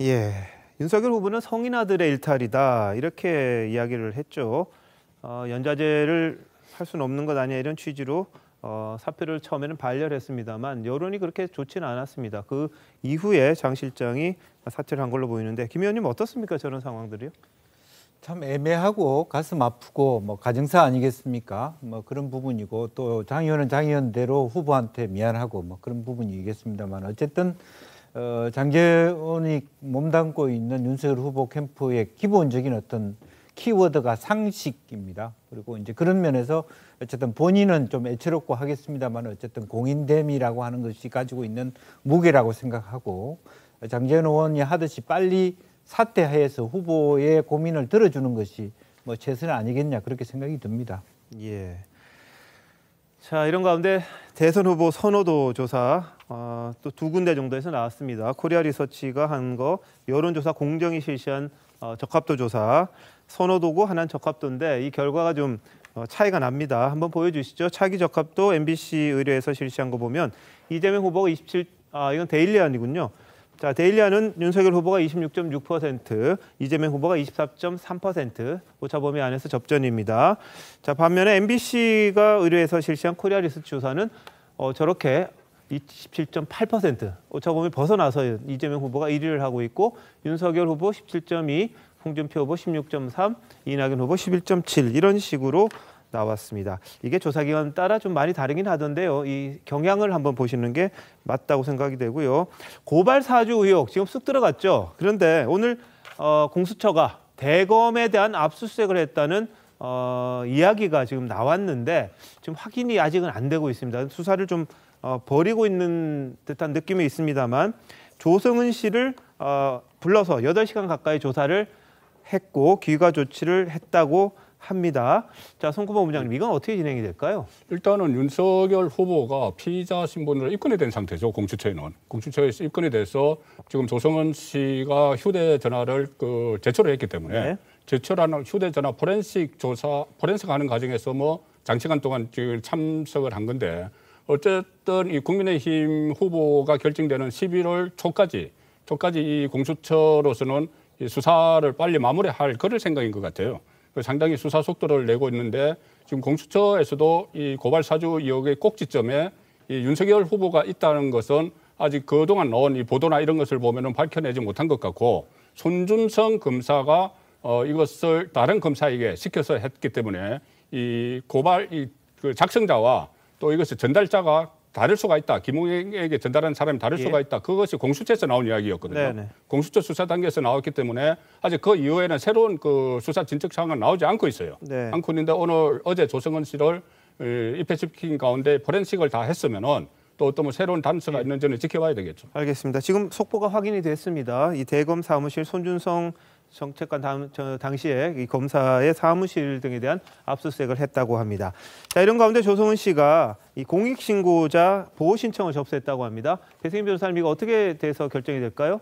예, 윤석열 후보는 성인 아들의 일탈이다 이렇게 이야기를 했죠. 연좌제를 할 수는 없는 것 아니냐 이런 취지로 사표를 처음에는 반려했습니다만 여론이 그렇게 좋지는 않았습니다. 그 이후에 장 실장이 사퇴를 한 걸로 보이는데 김 의원님 어떻습니까? 저런 상황들이요? 참 애매하고 가슴 아프고 뭐 가정사 아니겠습니까? 뭐 그런 부분이고 또 장 의원은 장 의원대로 후보한테 미안하고 뭐 그런 부분이겠습니다만 어쨌든 장제원이 몸담고 있는 윤석열 후보 캠프의 기본적인 어떤 키워드가 상식입니다. 그리고 이제 그런 면에서 어쨌든 본인은 좀 애처롭고 하겠습니다만 어쨌든 공인됨이라고 하는 것이 가지고 있는 무게라고 생각하고 장제원 의원이 하듯이 빨리 사퇴해서 후보의 고민을 들어주는 것이 뭐 최선은 아니겠냐 그렇게 생각이 듭니다. 예. 자, 이런 가운데 대선 후보 선호도 조사 또 2군데 정도에서 나왔습니다. 코리아 리서치가 한 거 여론조사 공정이 실시한 적합도 조사 선호도고 하나는 적합도인데 이 결과가 좀 차이가 납니다. 한번 보여주시죠. 차기 적합도 MBC 의뢰에서 실시한 거 보면 이재명 후보가 이건 데일리안이군요. 자, 데일리안은 윤석열 후보가 26.6%, 이재명 후보가 24.3%, 오차범위 안에서 접전입니다. 자, 반면에 MBC가 의뢰해서 실시한 코리아 리서치 조사는 저렇게 27.8%, 오차범위 벗어나서 이재명 후보가 1위를 하고 있고 윤석열 후보 17.2, 홍준표 후보 16.3, 이낙연 후보 11.7 이런 식으로 나왔습니다. 이게 조사기간 따라 좀 많이 다르긴 하던데요. 이 경향을 한번 보시는 게 맞다고 생각이 되고요. 고발 사주 의혹 지금 쑥 들어갔죠. 그런데 오늘 공수처가 대검에 대한 압수수색을 했다는 이야기가 지금 나왔는데 지금 확인이 아직은 안 되고 있습니다. 수사를 좀 벌이고 있는 듯한 느낌이 있습니다만 조성은 씨를 불러서 8시간 가까이 조사를 했고 귀가 조치를 했다고 합니다. 자, 송구보 부장님, 이건 어떻게 진행이 될까요? 일단은 윤석열 후보가 피의자 신분으로 입건이 된 상태죠. 공수처에는. 공수처에서 입건이 돼서 지금 조성은 씨가 휴대전화를 제출을 했기 때문에 제출하는 휴대전화 포렌식 하는 과정에서 뭐 장시간 동안 지금 참석을 한 건데 어쨌든 이 국민의힘 후보가 결정되는 11월 초까지 이 공수처로서는 이 수사를 빨리 마무리할 그럴 생각인 것 같아요. 상당히 수사 속도를 내고 있는데 지금 공수처에서도 이 고발 사주 의혹의 꼭지점에 이 윤석열 후보가 있다는 것은 아직 그동안 나온 이 보도나 이런 것을 보면은 밝혀내지 못한 것 같고 손준성 검사가 이것을 다른 검사에게 시켜서 했기 때문에 이 고발 그 작성자와 또 이것을 전달자가 다를 수가 있다. 김웅에게 전달한 사람이 다를 수가 있다. 그것이 공수처에서 나온 이야기였거든요. 네네. 공수처 수사 단계에서 나왔기 때문에 아직 그 이후에는 새로운 그 수사 진척 사항은 나오지 않고 있어요. 않고 있는데 어제 조성은 씨를 입회시킨 가운데 포렌식을 다 했으면은 또 어떤 뭐 새로운 단서가 있는지는 지켜봐야 되겠죠. 알겠습니다. 지금 속보가 확인이 됐습니다. 이 대검 사무실 손준성 정책관 당시에 이 검사의 사무실 등에 대한 압수수색을 했다고 합니다. 자, 이런 가운데 조성은 씨가 이 공익신고자 보호 신청을 접수했다고 합니다. 배승임 변호사님, 이거 어떻게 돼서 결정이 될까요?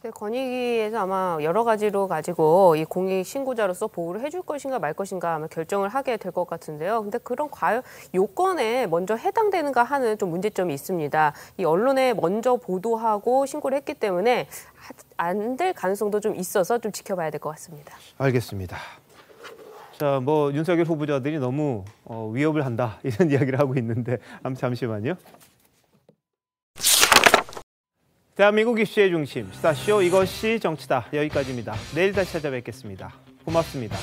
네, 권익위에서 아마 여러 가지로 가지고 이 공익 신고자로서 보호를 해줄 것인가 말 것인가 아마 결정을 하게 될 것 같은데요. 근데 그런 과연 요건에 먼저 해당되는가 하는 좀 문제점이 있습니다. 이 언론에 먼저 보도하고 신고를 했기 때문에 안 될 가능성도 좀 있어서 좀 지켜봐야 될 것 같습니다. 알겠습니다. 자, 뭐 윤석열 후보자들이 너무 위협을 한다 이런 이야기를 하고 있는데 잠시만요. 대한민국 이슈의 중심, 시사쇼 이것이 정치다. 여기까지입니다. 내일 다시 찾아뵙겠습니다. 고맙습니다.